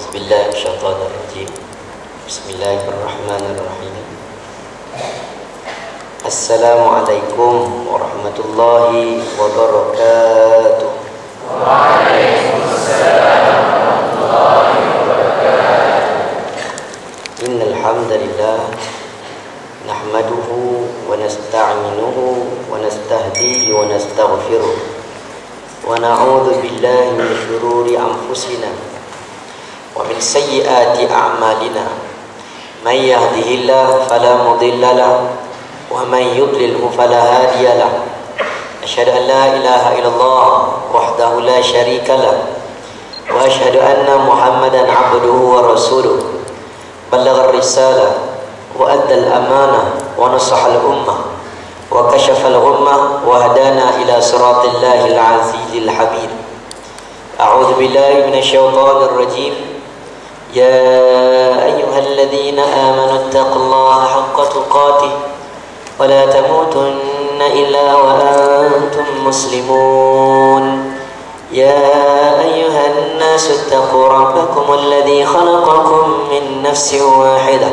A'udzubillahiminasyaitonirrajim. Bismillahirrahmanirrahim. Assalamualaikum warahmatullahi wabarakatuh. Waalaikumsalam warahmatullahi wabarakatuh. Innal hamdalillah nahmaduhu wa nasta'inuhu wa nastahdihi wa nastaghfiruh wa na'udzu billahi min shururi anfusina wa min sayyiati a'malina. May yahdihillahu fala mudilla lahu wa man yudlilhu fala hadiya lahu. Asyhadu an la ilaha illallah wahdahu la syarika lahu wa asyhadu anna Muhammadan 'abduhu wa rasuluh. Ballagha ar-risalah wa adda al-amanah wa nasaha al-ummah wa kashafa al-ghummah wa hadana ila siratillahi al-'azizil hamid. A'udzu billahi minasyaitonir rajim. Ya ayyuhalladzina amanu taqullaha haqqa tuqatih wa la tamutunna illa wa antum muslimun. يا أيها الناس اتقوا ربكم الذي خلقكم من نفس واحدة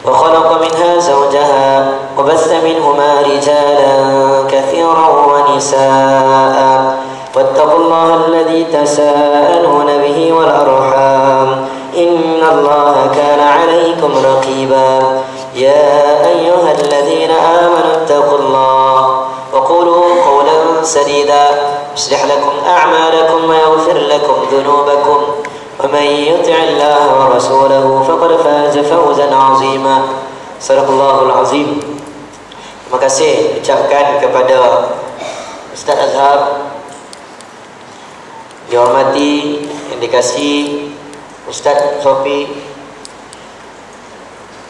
وخلق منها زوجها وبث منهما رجالا كثيرا ونساء واتقوا الله الذي تساءلون به والأرحام إن الله كان عليكم رقيبا. يا أيها الذين آمنوا اتقوا الله وقولوا قولا سديدا يصلح لكم أعمالكم ويغفر لكم ذنوبكم ومن يطع الله ورسوله فقد فاز فوزا عظيما. Sadaqallahul azim. Terima kasih ucapkan kepada Ustaz Azhar, dihormati, yang dikasihi Ustaz Sofi,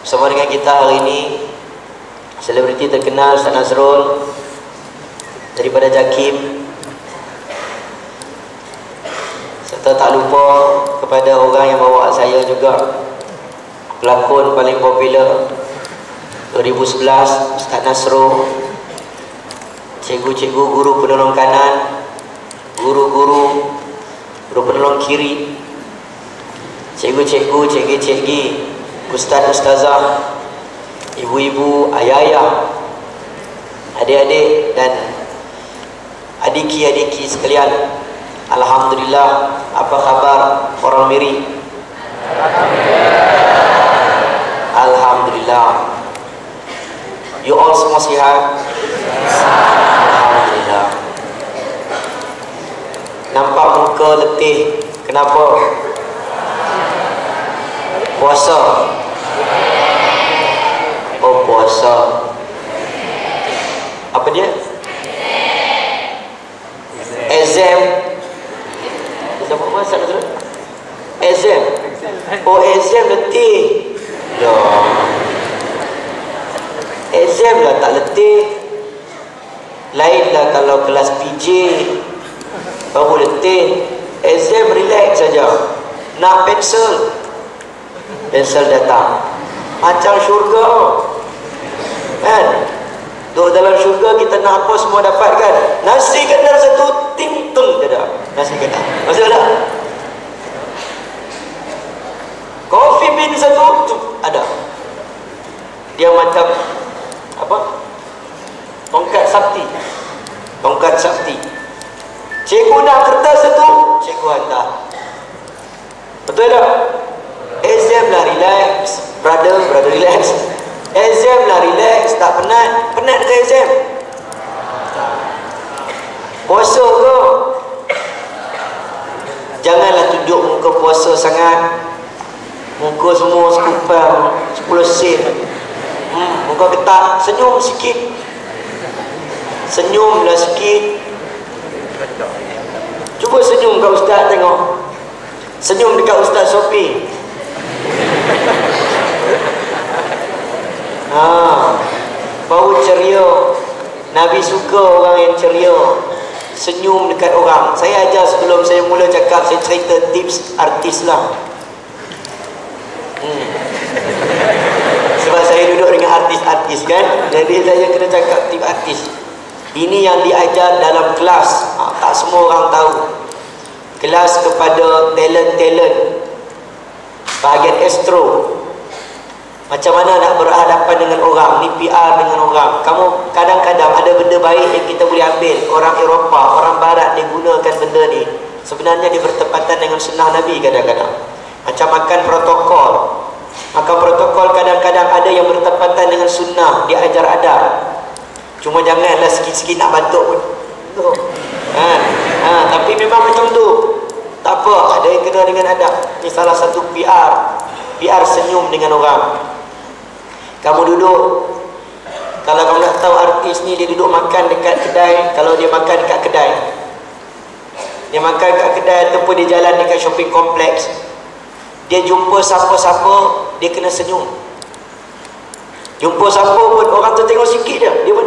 bersama dengan kita hari ini selebriti terkenal Ustaz Nazrul daripada Jakim, serta tak lupa kepada orang yang bawa saya juga, pelakon paling popular 2011 Ustaz Nasro, cikgu-cikgu, guru penolong kanan, guru-guru, guru penolong kiri, cikgu-cikgu, cikgi-cikgi, ustaz-ustazah, ibu-ibu, ayah-ayah, adik-adik dan adiki-adiki sekalian. Alhamdulillah. Apa khabar orang Miri? Alhamdulillah. You all semua sihat? Alhamdulillah. Nampak muka letih. Kenapa? Puasa. Oh, puasa. Apa dia? Exam. Siapa puasa tu? Exam. Oh, exam letih. Loh. Exam lah tak letih. Lainlah kalau kelas PJ baru letih. Exam relax saja. Nak pensel, pensel datang. Macam syurga kan? Duduk dalam syurga, kita nak apa semua dapat kan? Nasi kandar satu, ting-tung je dah. Nasi kandar, masih ada. Coffee bean satu, ada. Dia macam apa? Tongkat sakti. Tongkat sakti. Cikgu nak kertas satu, cikgu hantar. Betul tak? Exam lah relax, brother relax. Exam lah relax, tak penat. Penat ke exam? Puasa ke? Janganlah tunjuk muka puasa sangat. Muka semua sekupang 10 sen. Muka ketak. Senyum sikit. Senyumlah sikit. Cuba senyum kat Ustaz tengok. Senyum dekat Ustaz Sofi. Bau ceria. Nabi suka orang yang ceria, senyum dekat orang. Saya ajar sebelum saya mula cakap, saya cerita tips artis lah. Sebab saya duduk dengan artis-artis kan, jadi saya kena cakap tips artis. Ini yang diajar dalam kelas. Tak semua orang tahu. Kelas kepada talent-talent. bahagian astro. Macam mana nak berhadapan dengan orang, ni PR dengan orang. Kamu kadang-kadang ada benda baik yang kita boleh ambil. Orang Eropah, orang Barat dia gunakan benda ni. Sebenarnya dia bertepatan dengan sunnah Nabi kadang-kadang. Macam makan protokol. Makan protokol kadang-kadang ada yang bertepatan dengan sunnah, dia ajar adab. Cuma janganlah sikit-sikit nak batuk pun. Tapi memang macam tu. Tak apa, ada yang kena dengan adab. Ini salah satu PR. PR senyum dengan orang. Kamu duduk, kalau kamu nak tahu artis ni, dia duduk makan dekat kedai. Kalau dia makan dekat kedai, dia makan dekat kedai ataupun dia jalan dekat shopping kompleks, dia jumpa siapa-siapa, dia kena senyum. Jumpa siapa pun, orang tu tengok sikit dia pun.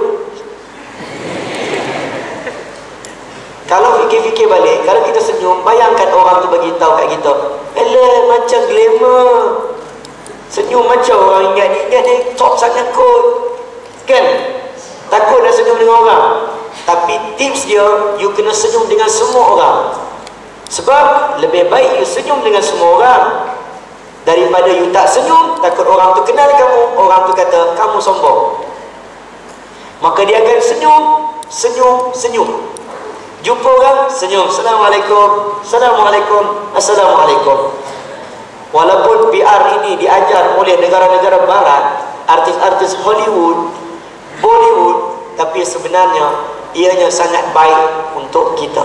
Kalau fikir-fikir balik, kalau kita senyum, bayangkan orang tu bagi tahu kat kita, "Alah, macam glamour. Senyum macam orang ingat dia top sangat kot." Kan? Takut nak senyum dengan orang. Tapi tips dia, you kena senyum dengan semua orang. Sebab lebih baik you senyum dengan semua orang daripada you tak senyum, takut orang tu kenal kamu, orang tu kata kamu sombong. Maka dia akan senyum. Jumpa orang, senyum. Assalamualaikum. Assalamualaikum. Assalamualaikum. Walaupun PR ini diajar oleh negara-negara barat, artis-artis Hollywood, Bollywood, tapi sebenarnya ianya sangat baik untuk kita.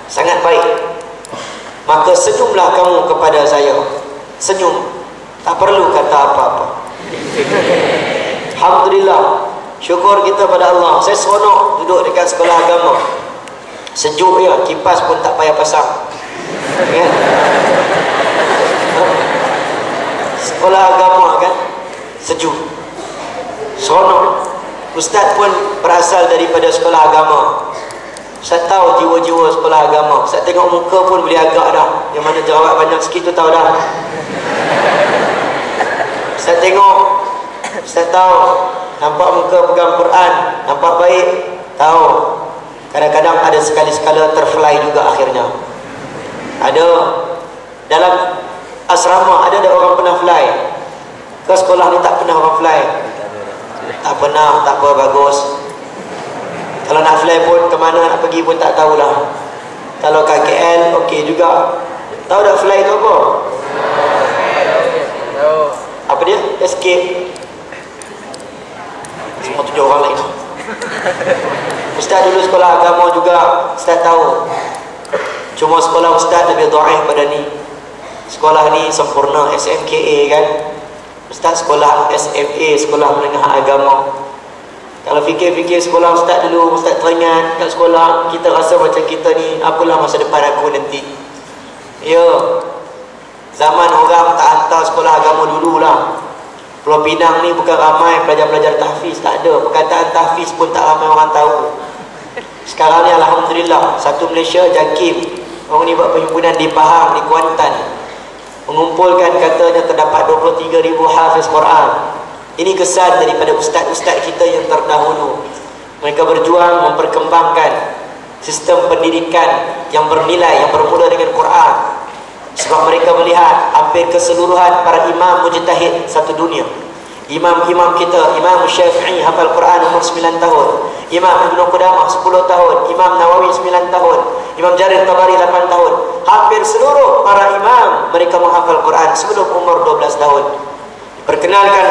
Sangat baik. Maka senyumlah kamu kepada saya. Senyum. Tak perlu kata apa-apa. Alhamdulillah. Syukur kita pada Allah. Saya seronok duduk dekat sekolah agama. Sejuk ya, kipas pun tak payah pasang. Kan? Sekolah agama kan, sejuk, seronok. Ustaz pun berasal daripada sekolah agama. Ustaz tahu jiwa-jiwa sekolah agama. Ustaz tengok muka pun boleh agak dah. Yang mana jerawat banyak sikit tu tahu dah. Ustaz tengok, Ustaz tahu. Nampak muka pegang Quran, nampak baik, tahu. Kadang-kadang ada sekali-sekala terfly juga akhirnya. Ada dalam asrama, ada orang pernah fly. Ke sekolah ni tak pernah orang fly. Tak pernah, tak apa, bagus. Kalau nak fly pun ke mana nak pergi pun tak tahulah. Kalau kat KL okey juga. Tahu tak fly tu apa? Apa dia? Escape. Semua tunjuk orang lain. Ustaz dulu sekolah agama juga, Ustaz tahu. Cuma sekolah Ustaz lebih dhaif pada ni. Sekolah ni sempurna, SMKA kan. Ustaz sekolah SMA, sekolah menengah agama. Kalau fikir-fikir sekolah Ustaz dulu, Ustaz teringat kat sekolah, kita rasa macam kita ni, apalah masa depan aku nanti. Ya, zaman orang tak hantar sekolah agama dululah. Pulau Pinang ni bukan ramai pelajar-pelajar tahfiz, tak ada. Perkataan tahfiz pun tak ramai orang tahu. Sekarang ni Alhamdulillah, satu Malaysia, JAKIM, orang ni buat perhimpunan di Pahang, di Kuantan, mengumpulkan katanya terdapat 23,000 hafiz Quran. Ini kesan daripada ustaz-ustaz kita yang terdahulu. Mereka berjuang memperkembangkan sistem pendidikan yang bernilai, yang bermula dengan Quran. Sebab mereka melihat hampir keseluruhan para imam mujtahid satu dunia. Imam-imam kita, Imam Syafi'i hafal Quran umur 9 tahun, Imam Ibn Qudamah 10 tahun, Imam Nawawi 9 tahun, Imam Jarir Tabari 8 tahun. Hampir seluruh para imam mereka menghafal Quran sebelum umur 12 tahun. Perkenalkan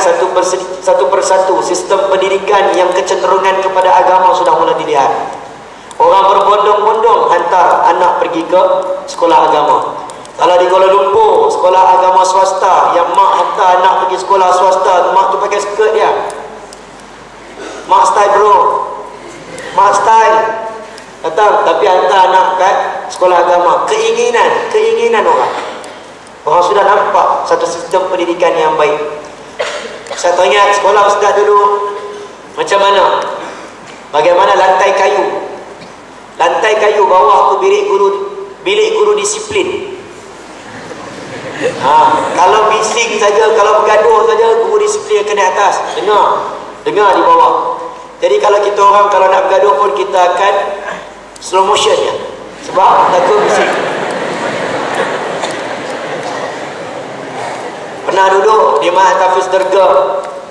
satu persatu sistem pendidikan yang kecenderungan kepada agama sudah mulai dilihat. Orang berbondong-bondong hantar anak pergi ke sekolah agama. Kalau di Kuala Lumpur, sekolah agama swasta, yang mak hantar anak pergi sekolah swasta, mak tu pakai skirt dia. Mak style bro, mak style. Datang, tapi hantar anak kat sekolah agama. Keinginan orang. Orang sudah nampak satu sistem pendidikan yang baik. Saya teringat sekolah ustaz dulu macam mana? Bagaimana lantai kayu? Lantai kayu bawah tu bilik guru disiplin. Kalau bising saja, kalau bergaduh saja, guru disiplin kena atas. Dengar di bawah. Jadi kalau kita orang kalau nak bergaduh pun kita akan slow motion ya. Sebab takut bising. Pernah duduk di Mat Hafiz Derga.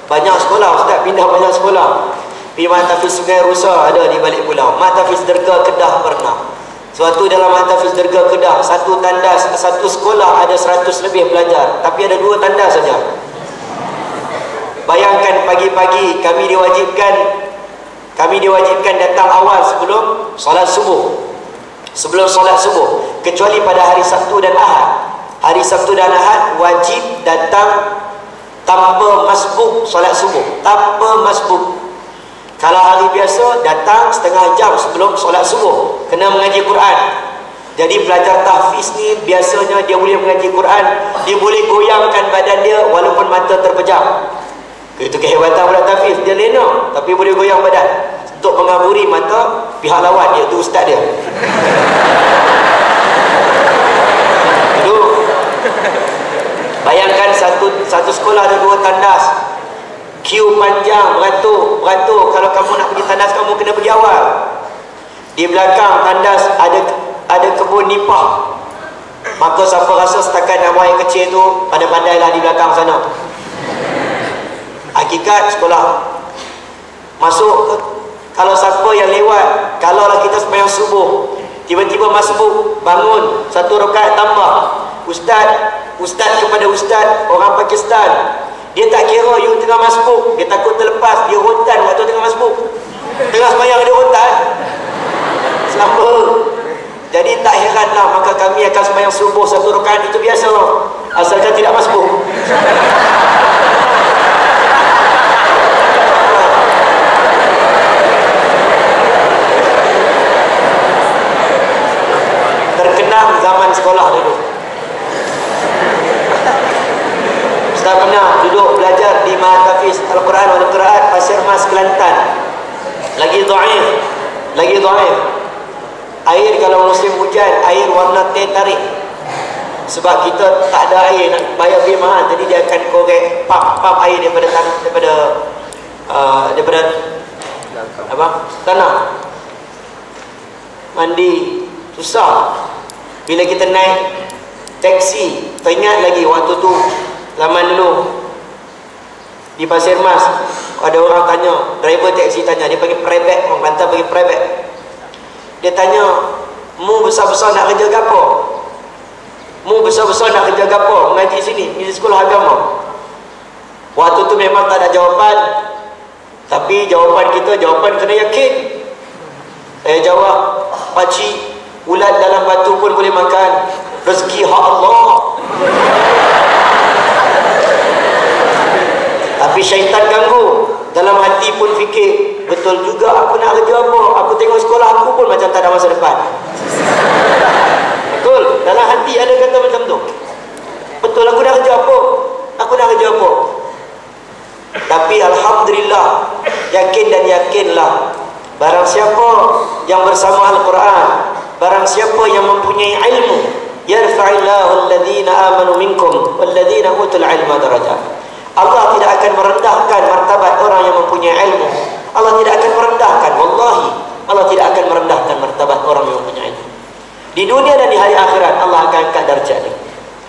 Banyak sekolah, Ustaz pindah banyak sekolah. Di Mat Hafiz Sungai Rusa ada di balik pulau. Mat Hafiz Derga Kedah pernah. Suatu dalam Mat Hafiz Derga Kedah, satu tandas, satu sekolah ada 100 lebih pelajar, tapi ada 2 tandas saja. Bayangkan pagi-pagi kami diwajibkan datang awal sebelum solat subuh. Sebelum solat subuh, kecuali pada hari Sabtu dan Ahad. Hari Sabtu dan Ahad wajib datang tanpa masbuk solat subuh, tanpa masbuk. Kalau hari biasa datang setengah jam sebelum solat subuh, kena mengaji Quran. Jadi pelajar tahfiz ni biasanya dia boleh mengaji Quran, dia boleh goyangkan badan dia walaupun mata terpejam. Itu kehebatan pula tahfiz, dia lena tapi boleh goyang badan untuk mengaburi mata pihak lawan, iaitu ustaz dia. Bayangkan satu sekolah ada 2 tandas, queue panjang, beratur. Kalau kamu nak pergi tandas, kamu kena pergi awal. Di belakang tandas ada kebun nipah. Maka siapa rasa setakat nak buang air kecil tu, pandai-pandailah di belakang sana. Hakikat sekolah. Masuk, kalau siapa yang lewat, kalaulah kita sembahyang subuh, tiba-tiba masbuk, bangun 1 rakaat tambah. Ustaz kepada ustaz orang Pakistan, dia tak kira you tengah masbuk, dia takut terlepas, dia rotan waktu tengah masbuk, tengah sembahyang dia rotan selama. Jadi tak heranlah maka kami akan sembahyang subuh 1 rakaat itu biasa, asalkan tidak masbuk. Terkenang zaman sekolah dulu. Ustaz pernah duduk belajar di Mat Hafiz Al-Quran wal Qiraat Pasir Mas Kelantan. Lagi dhaif. Air kalau musim hujan, air warna teh tarik. Sebab kita tak ada air, nak bayar bil mahal, jadi dia akan korek pap air daripada tanah. Mandi susah. Bila kita naik taksi, teringat lagi waktu tu zaman dulu di Pasir Mas, ada orang tanya, driver taksi tanya, dia panggil private, orang Kelantan panggil private. Dia tanya, mu besar-besar nak kerja apa? Mu besar-besar nak kerja apa? Mengaji sini, di sekolah agama. Waktu tu memang tak ada jawapan, tapi jawapan kita, jawapan kena yakin. Saya jawab, pakcik, ulat dalam batu pun boleh makan, rezeki hak Allah. Tapi syaitan ganggu. Dalam hati pun fikir, betul juga aku nak kerja apa? Aku tengok sekolah aku pun macam tak ada masa depan. Betul, dalam hati ada kata macam tu. Betul, aku nak kerja apa? Aku nak kerja apa? Tapi Alhamdulillah, yakin dan yakinlah, barang siapa yang bersama Al-Quran, barang siapa yang mempunyai ilmu, yarfa'illahu alladhina amanu minkum walladhina utul ilma darajat. Allah tidak akan merendahkan martabat orang yang mempunyai ilmu. Allah tidak akan merendahkan, wallahi, Allah tidak akan merendahkan martabat orang yang mempunyai ilmu. Di dunia dan di hari akhirat Allah akan angkat darjat dia.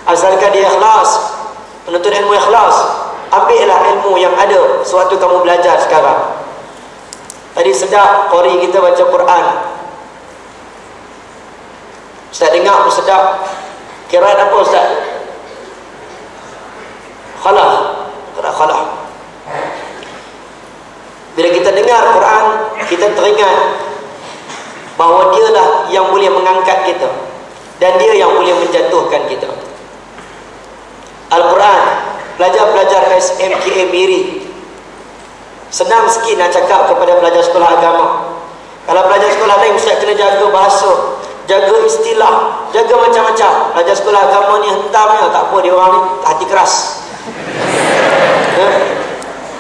Asalkan dia ikhlas, penuntut ilmu ikhlas. Ambillah ilmu yang ada sewaktu kamu belajar sekarang. Tadi sedap qori kita baca Quran. Ustaz dengar pun sedap. Kiraat apa Ustaz? Khalah. Bila kita dengar Quran, kita teringat bahawa dialah yang boleh mengangkat kita dan dia yang boleh menjatuhkan kita. Al-Quran, pelajar-pelajar SMKA Miri, senang sikit nak cakap kepada pelajar sekolah agama. Kalau pelajar sekolah lain, Ustaz kena jaga bahasa, jaga istilah, jaga macam-macam. Pelajar sekolah agama ni hentamnya, tak apa, dia orang ni hati keras.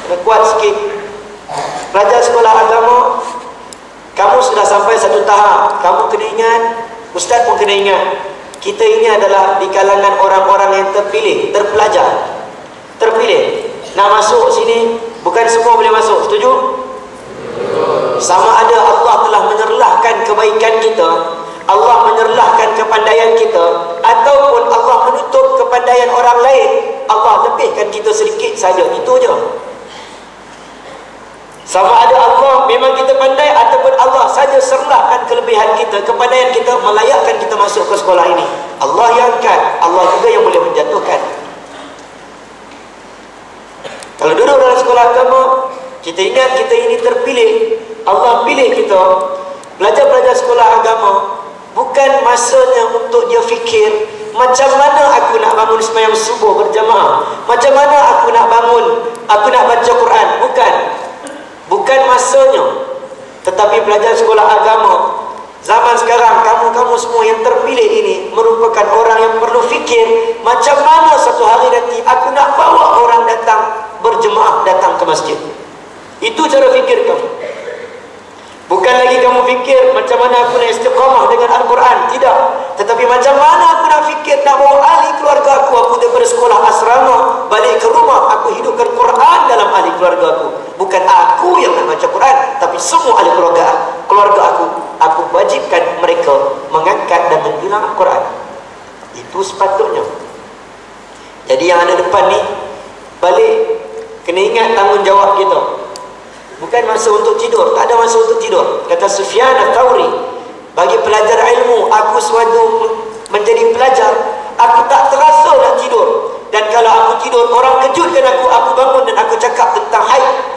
Kena kuat sikit. Pelajar sekolah agama, kamu sudah sampai satu tahap, kamu kena ingat, Ustaz pun kena ingat, kita ini adalah di kalangan orang-orang yang terpilih, terpilih. Nak masuk sini, bukan semua boleh masuk, setuju? Sama ada Allah telah menyerlahkan kebaikan kita, Allah menyerlahkan kepandaian kita, ataupun Allah menutup kepandaian orang lain, Allah lebih lebihkan kita sedikit saja, itu je. Sama ada Allah memang kita pandai ataupun Allah saja serlahkan kelebihan kita, kepandaian kita melayakkan kita masuk ke sekolah ini. Allah yang angkat, Allah juga yang boleh menjatuhkan. Kalau duduk dalam sekolah agama, kita ingat kita ini terpilih, Allah pilih kita pelajar-pelajar sekolah agama. Bukan masanya untuk dia fikir macam mana aku nak bangun sembahyang subuh berjamaah, macam mana aku nak bangun, aku nak baca Quran. Bukan masanya. Tetapi pelajar sekolah agama zaman sekarang, kamu semua yang terpilih ini merupakan orang yang perlu fikir macam mana satu hari nanti aku nak bawa orang datang berjemaah, datang ke masjid. Itu cara fikir kamu. Bukan lagi kamu fikir macam mana aku nak istiqamah dengan Al-Quran. Tidak. Tetapi macam mana aku nak fikir nak bawa ahli keluarga aku daripada sekolah asrama balik ke rumah, aku hidupkan Quran dalam ahli keluarga aku. Bukan aku yang nak baca Quran, tapi semua ahli keluarga aku wajibkan mereka mengangkat dan menjulang Al-Quran. Itu sepatutnya. Jadi yang ada depan ni, balik kena ingat tanggungjawab kita. Bukan masa untuk tidur, tak ada masa untuk tidur. Kata Sufyan Ats-Tsauri, bagi pelajar ilmu, aku sewaktu menjadi pelajar, aku tak terasa nak tidur. Dan kalau aku tidur, orang kejutkan aku bangun dan aku cakap tentang haid.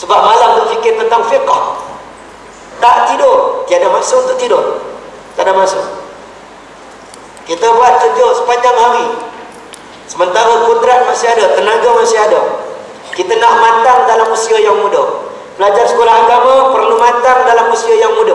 Sebab malam berfikir tentang fiqh. Tak tidur, tiada masa untuk tidur. Tak ada masa. Kita buat kerja sepanjang hari, sementara kudrat masih ada, tenaga masih ada. Kita nak matang dalam usia yang muda. Pelajar sekolah agama perlu matang dalam usia yang muda.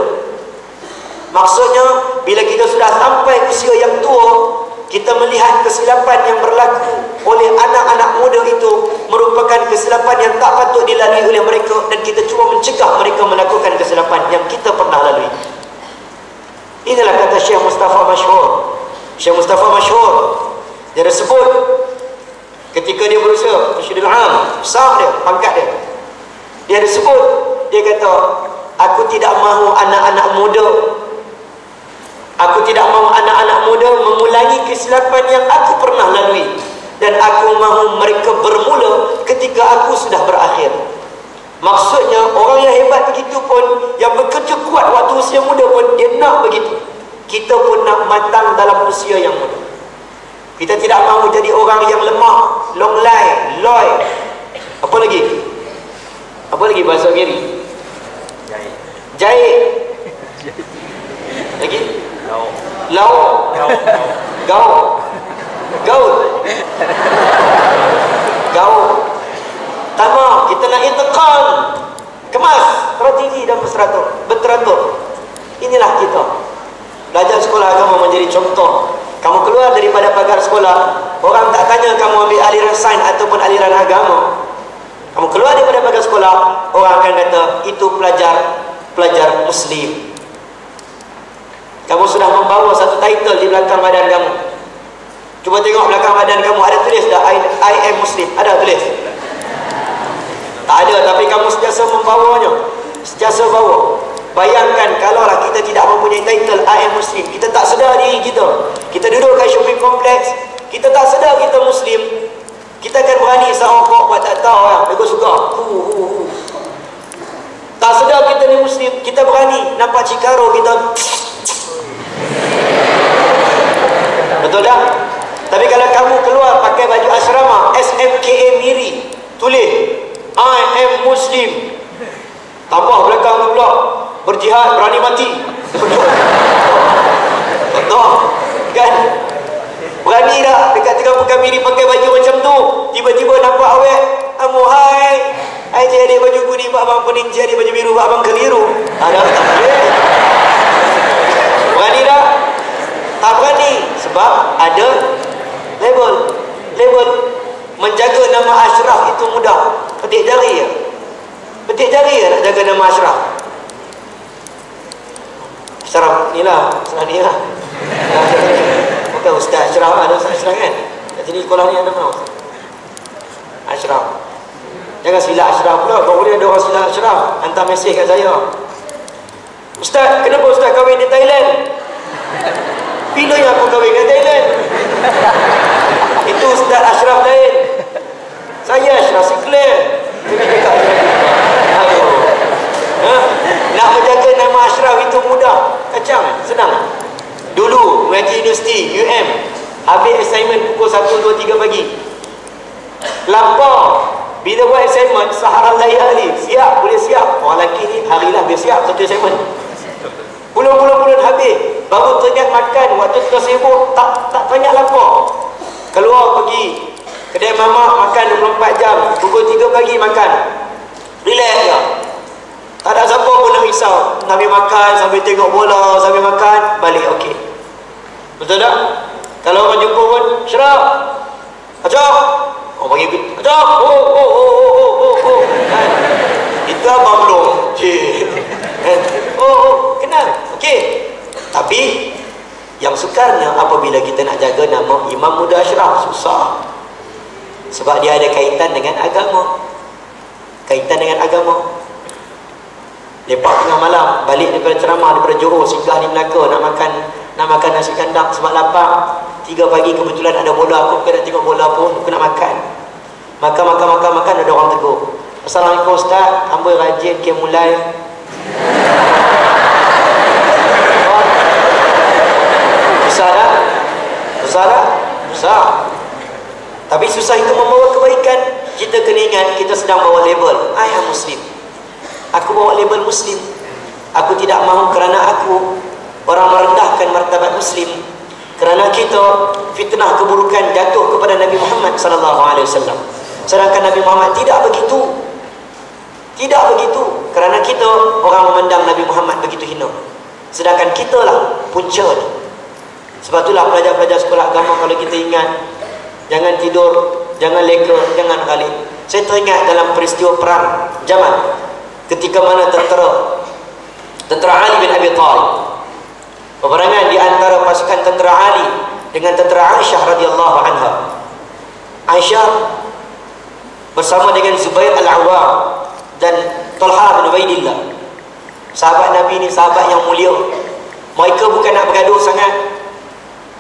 Maksudnya, bila kita sudah sampai usia yang tua, kita melihat kesilapan yang berlaku oleh anak-anak muda itu merupakan kesilapan yang tak patut dilalui oleh mereka, dan kita cuba mencegah mereka melakukan kesilapan yang kita pernah lalui. Inilah kata Syekh Mustafa Masyhur. Syekh Mustafa Masyhur, dia ada sebut ketika dia berusaha Mursyidul Am, besar dia, pangkat dia. Dia ada sebut, dia kata, aku tidak mahu anak-anak muda, aku tidak mahu anak-anak muda mengulangi kesilapan yang aku pernah lalui, dan aku mahu mereka bermula ketika aku sudah berakhir. Maksudnya, orang yang hebat begitu pun, yang bekerja kuat waktu usia muda pun, dia nak begitu. Kita pun nak matang dalam usia yang muda. Kita tidak mahu jadi orang yang lemah, longlai, loy. Apa lagi? Apa lagi bahasa kiri? Jahit. Lagi? Lau. Gaul. Tamak. Kita nak intiqam, kemas, strategi dan berteratur. Inilah kita. Belajar sekolah agama menjadi contoh. Kamu keluar daripada pagar sekolah, orang tak tanya kamu ambil aliran sains ataupun aliran agama. Kamu keluar daripada pagar sekolah, orang akan kata itu pelajar Muslim. Kamu sudah membawa satu title di belakang badan kamu. Cuba tengok belakang badan kamu, ada tulis tak I am Muslim? Ada tulis? Tak ada, tapi kamu sentiasa membawanya, sentiasa bawa. Bayangkan kalaulah kita tidak mempunyai title I am Muslim, kita tak sedar diri kita. Kita duduk kat shopping complex, kita tak sedar kita Muslim. Kita akan berani serokok buat tak tahu lah, dia suka. Tak sedar kita ni Muslim, kita berani nampak cikaro kita. Betul tak? Tapi kalau kamu keluar pakai baju asrama SMKA Miri, tulis I am Muslim, tambah belakang tu pula berjihad, berani mati. Betul kan? Berani tak dekat tengah pekan Miri pakai baju macam tu, tiba-tiba nampak awet, hai cik adik baju kuning, pak abang pening, cik adik baju biru, pak abang keliru. Ada tak boleh? Berani tak? Tak berani, sebab ada label. Menjaga nama Ashraf itu mudah. Petik jari ya? Petik jari ya nak jaga nama Ashraf? Ashraf ni lah, bukan Ustaz Ashraf, ada Ustaz Ashraf kan? Kat sini sekolah ni ada mana? Ashraf. Jangan silap Ashraf pula. Kalau boleh ada orang silap Ashraf, hantar mesej kat saya. Ustaz, kenapa Ustaz kahwin di Thailand? Bila yang aku kahwin kat Thailand? Itu Ustaz Ashraf lain. Saya Ashraf Sikler. Aduh. Nak menjaga nama Ashraf itu mudah. Kacang, senang. Dulu mengaji universiti UM, habis assignment pukul 1, 2, 3 pagi. Lapar. Bila buat assignment sahara layali, siap, boleh siap. Orang lelaki ni harilah dia siap satu assignment. Bulan-bulan habis, baru teringat makan. Waktu tengah sibuk tak teringat lapar. Keluar pergi kedai mamak, makan 24 jam. Pukul 3 pagi makan, relax je. Tak ada siapa pun nak risau. Sambil makan, sambil tengok bola, sambil makan, balik okey. Betul tak? Kalau orang jumpa pun, Syaraf, Acap, orang panggil Acap, oh. Itu abang belum. Kenal. Okey. Tapi yang sukarnya apabila kita nak jaga nama Imam Muda Ashraf, susah. Sebab dia ada kaitan dengan agama. Lepas tengah malam, balik daripada ceramah, daripada Johor, singgah di Melaka, nak makan nasi kandang sebab lapar. 3 pagi kebetulan ada bola, aku bukan nak tengok bola pun, aku nak makan. Makan, ada orang tegur. Assalamualaikum Ustaz, hamba rajin ke mulai. Susah tak? Susah. Tapi susah itu membawa kebaikan. Kita kena ingat, kita sedang bawa label I am Muslim. Aku bawa label Muslim. Aku tidak mahu kerana aku orang merendahkan martabat Muslim, kerana kita fitnah keburukan jatuh kepada Nabi Muhammad SAW. Sedangkan Nabi Muhammad tidak begitu. Kerana kita orang memandang Nabi Muhammad begitu hina, sedangkan kita lah punca ni. Sebab itulah pelajar-pelajar sekolah agama, kalau kita ingat, jangan tidur, jangan leka, jangan ghalib. Saya teringat dalam peristiwa perang Jamal, ketika mana tentera Ali bin Abi Thalib, peperangan di antara pasukan tentera Ali dengan tentera Aisyah radhiyallahu anha. Aisyah bersama dengan Zubair Al-Awwam dan Talha bin Ubaidillah. Sahabat Nabi ni sahabat yang mulia. Mereka bukan nak bergaduh sangat,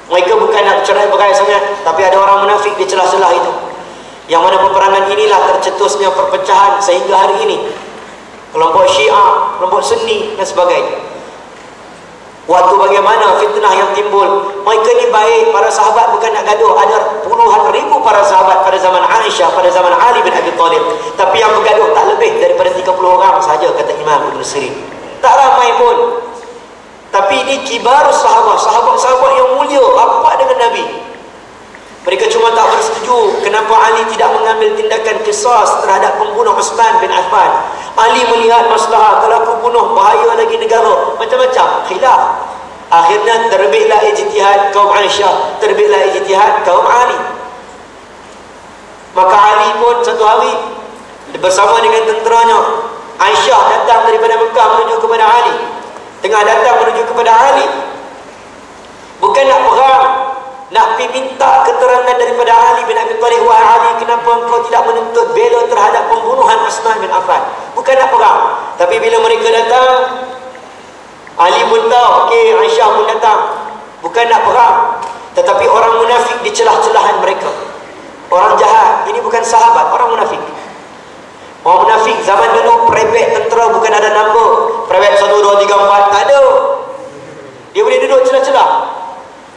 mereka bukan nak bercerai-berai sangat, tapi ada orang munafik di celah-celah itu, yang mana peperangan inilah tercetusnya perpecahan sehingga hari ini. Kelompok Syiah, kelompok Sunni dan sebagainya. Waktu bagaimana fitnah yang timbul. Mereka ni baik, para sahabat bukan nak gaduh. Ada puluhan ribu para sahabat pada zaman Aisyah, pada zaman Ali bin Abi Thalib. Tapi yang bergaduh tak lebih daripada 30 orang saja, kata Imam Ibn Sirin. Tak ramai pun. Tapi ini kibar sahabat yang mulia, rapat dengan Nabi. Mereka cuma tak bersetuju kenapa Ali tidak mengambil tindakan qisas terhadap pembunuh Uthman bin Affan. Ali melihat masalah, kalau aku bunuh bahaya lagi negara, macam-macam khilaf. Akhirnya terbitlah ijtihad kaum Aisyah, terbitlah ijtihad kaum Ali. Maka Ali pun satu hari bersama dengan tenteranya, Aisyah datang daripada Mekah menuju kepada Ali. Tengah datang menuju kepada Ali, bukan nak perang, nak pergi minta keterangan daripada Ali bin Abi Thalib. Wahai Ali, kenapa engkau tidak menuntut bela terhadap pembunuhan Uthman bin Affan? Bukan nak perang. Tapi bila mereka datang, Ali pun tahu, okey, Aisyah pun datang, bukan nak perang, tetapi orang munafik di celah-celahan mereka. Orang jahat, ini bukan sahabat, orang munafik. Orang munafik zaman dulu, private tentera bukan ada nombor, private 1, 2, 3, 4, tak ada. Dia boleh duduk celah-celah.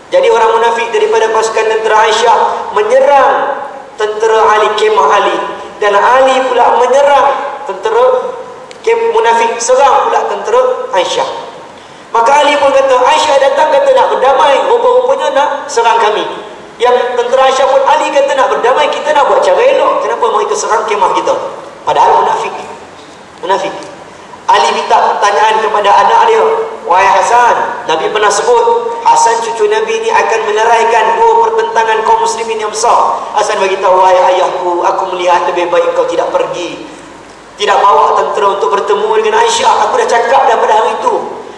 Jadi orang munafik daripada pasukan tentera Aisyah menyerang tentera Ali, kemah Ali, dan Ali pula menyerang tentera munafik, serang pula tentera Aisyah. Maka Ali pun kata, Aisyah datang kata nak berdamai, rupa-rupanya nak serang kami. Yang tentera Aisyah pun, Ali kata nak berdamai, kita nak buat cara elok, kenapa mereka serang kemah kita? Padahal munafik. Ali minta pertanyaan kepada anak dia, wahai Hasan, Nabi pernah sebut Hasan cucu Nabi ni akan meneraikan 2 pertentangan kaum muslimin yang besar. Hasan bagi tahu, wahai ayahku, aku melihat lebih baik kau tidak pergi, tidak bawa tentera untuk bertemu dengan Aisyah. Aku dah cakap dah pada hari itu,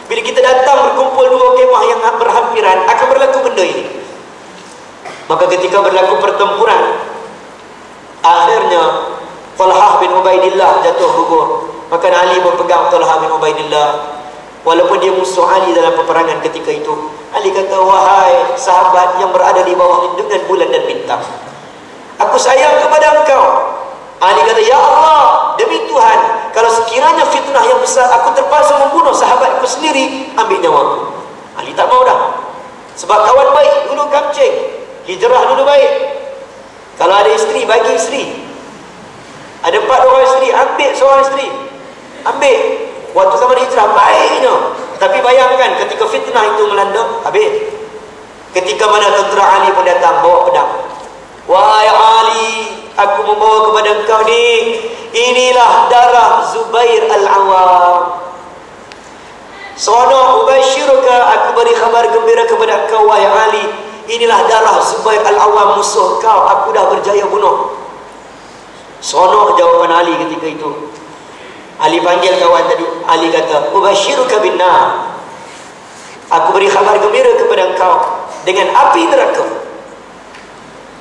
bila kita datang berkumpul 2 kemah yang berhampiran, akan berlaku benda ini. Maka ketika berlaku pertempuran, akhirnya Talha bin Ubaidillah jatuh gugur. Maka Ali berpegang Talha bin Ubaidillah, walaupun dia musuh Ali dalam peperangan ketika itu. Ali kata, wahai sahabat yang berada di bawah lindungan bulan dan bintang, aku sayang kepada engkau. Ali kata, ya Allah, demi Tuhan, kalau sekiranya fitnah yang besar, aku terpaksa membunuh sahabatku sendiri, ambil nyawaku. Ali tak mau dah. Sebab kawan baik dulu kamcing, hijrah dulu baik. Kalau ada isteri, bagi isteri. Ada 4 orang isteri, ambil seorang isteri. Ambil. Waktu zaman hijrah, baiknya. Tapi bayangkan, ketika fitnah itu melanda, habis. Ketika mana tentera Ali pun datang, bawa pedang. Wahai Ali, aku membawa kepada engkau ni, inilah darah Zubair Al-Awwam. Sono ubashiruka, aku beri khabar gembira kepada engkau wahai Ali, inilah darah Zubair Al-Awwam, musuh kau, aku dah berjaya bunuh. Sono jawapan Ali ketika itu. Ali panggil kawan tadi. Ali kata, ubashiruka binnar, aku beri khabar gembira kepada engkau dengan api neraka.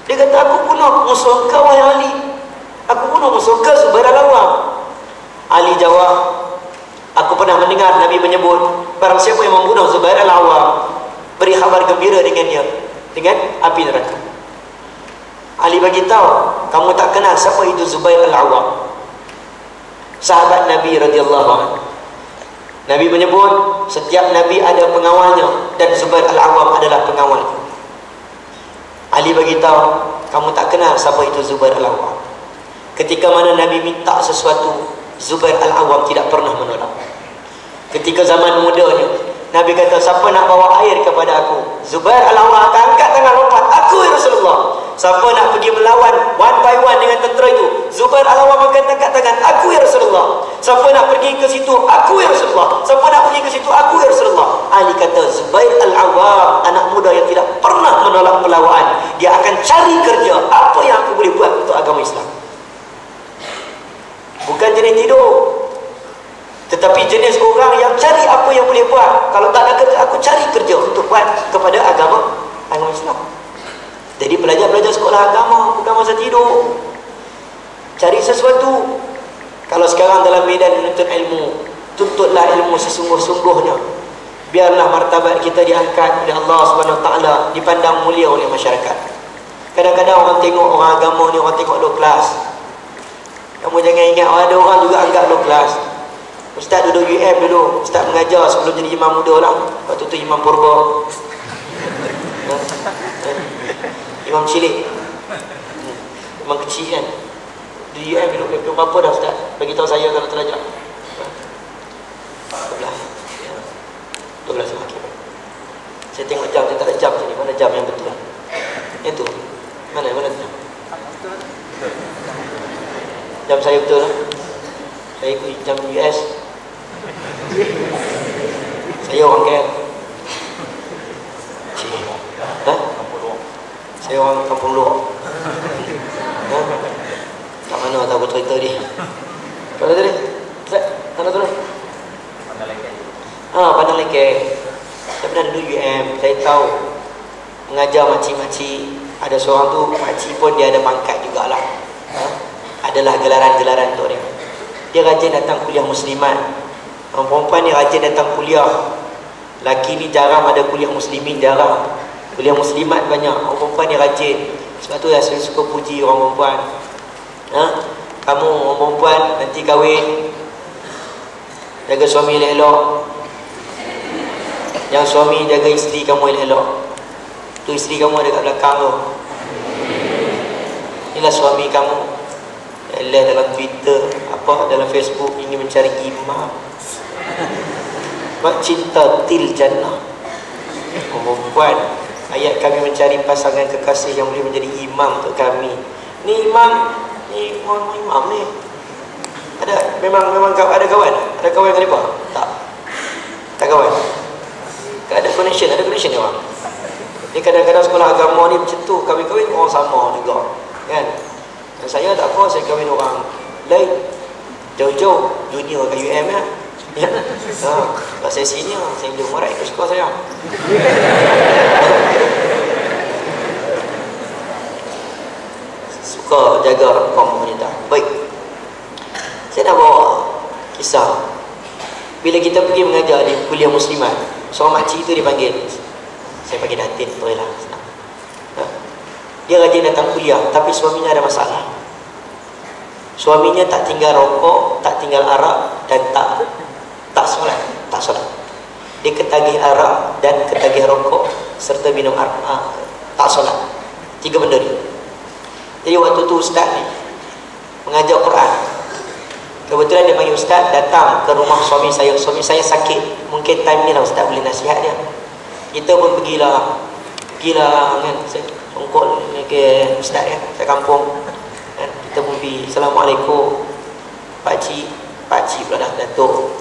Dia kata, aku bunuh musuh kau wahai Ali, aku bunuh musuh kau Zubair Al-Awwam. Ali jawab, aku pernah mendengar Nabi menyebut, barang siapa yang membunuh Zubair Al-Awwam, beri khabar gembira dengannya, dengan api neraka. Ali bagi tahu, kamu tak kenal siapa itu Zubair Al-Awwam, sahabat Nabi radhiyallahu anhu. Nabi menyebut setiap Nabi ada pengawalnya, dan Zubair Al-Awwam adalah pengawal. Ali bagi tahu, kamu tak kenal siapa itu Zubair Al-Awwam. Ketika mana Nabi minta sesuatu, Zubair Al-Awwam tidak pernah menolak. Ketika zaman mudanya, Nabi kata, siapa nak bawa air kepada aku? Zubair Al-Awwam akan angkat tangan lompat, aku ya Rasulullah. Siapa nak pergi melawan one by one dengan tentera itu? Zubair Al-Awwam akan angkat tangan, aku ya Rasulullah. Siapa nak pergi ke situ? Aku ya Rasulullah. Siapa nak pergi ke situ? Aku ya Rasulullah. Ali kata, Zubair Al-Awwam, anak muda yang tidak pernah menolak pelawaan. Dia akan cari kerja, apa yang aku boleh buat untuk agama Islam. Bukan jenis tidur, tetapi jenis orang yang cari apa yang boleh buat. Kalau tak ada kerja, aku cari kerja untuk buat kepada agama Islam. Jadi belajar sekolah agama, bukan masa tidur. Cari sesuatu. Kalau sekarang dalam medan menuntut ilmu, tuntutlah ilmu sesungguh-sungguhnya. Biarlah martabat kita diangkat oleh Allah Subhanahu Wa Taala, dipandang mulia oleh masyarakat. Kadang-kadang orang tengok orang agama ni, orang tengok low class. Kamu jangan ingat, ada orang juga anggap low class. Ustaz duduk UM dulu, Ustaz mengajar sebelum jadi imam muda lah. Waktu tu imam purba, imam cilik, imam kecil kan. Di UM dulu, lepas berapa dah Ustaz? Bagi tahu saya kalau terlajak. 12 makin. Saya tengok jam, saya tak ada jam sini. Mana jam yang betul? Yang tu? Mana jam? Jam saya betul lah. Saya ikut jam US. Saya orang KL. Saya orang kampung luar. Tak mana tahu cerita dia. Mana tadi? Mana tu? Padang Lekeh. Saya pernah duduk UM. Saya tahu mengajar makcik-makcik. Ada seorang tu, makcik pun dia ada pangkat jugalah. Adalah gelaran-gelaran tu dia. Dia rajin datang kuliah muslimat. Orang perempuan ni rajin datang kuliah. Laki ni jarang ada kuliah muslimin, jarang. Kuliah muslimat banyak. Orang perempuan ni rajin. Sebab tu saya suka puji orang perempuan. Kamu orang perempuan nanti kahwin, jaga suami elok-elok. Yang suami jaga isteri kamu elok-elok. Tu isteri kamu ada kat belakang tu. Inilah suami kamu. Lihat dalam Twitter, dalam Facebook, ini mencari imam. Sebab cinta til jannah. Perempuan, ayat kami mencari pasangan kekasih yang boleh menjadi imam untuk kami. Ni imam, ni imam ni. Ada memang ada kawan? Ada kawan yang lepas? Tak kawan. Ada connection dia orang. Ni kadang-kadang sekolah agama ni macam tu, kahwin-kahwin orang sama juga, kan? Dan saya tak apa, saya kahwin orang lain, jauh-jauh, junior kat UM ya. Sebab saya senior, saya hidup marah ikut sekolah saya. Suka jaga kaum pemerintah. Baik, saya nak bawa kisah. Bila kita pergi mengajar di kuliah muslimat, seorang makcik itu dipanggil, saya panggil Datin, boleh lah, senang. Dia rajin datang kuliah, tapi suaminya ada masalah. Suaminya tak tinggal rokok, tak tinggal arak, dan tak solat. Dia ketagih arak dan ketagih rokok serta minum arak, tak solat. 3 benda ni. Jadi waktu tu ustaz ni mengajar Quran. Kebetulan dia panggil ustaz datang ke rumah suami saya. Suami saya sakit. Mungkin time ni lah ustaz boleh nasihat dia. Kita pun pergilah kan, saya songkol ke ustaz ya, saya kampung kan? Kita pun pergi, Assalamualaikum Pakcik pula dah, Datuk,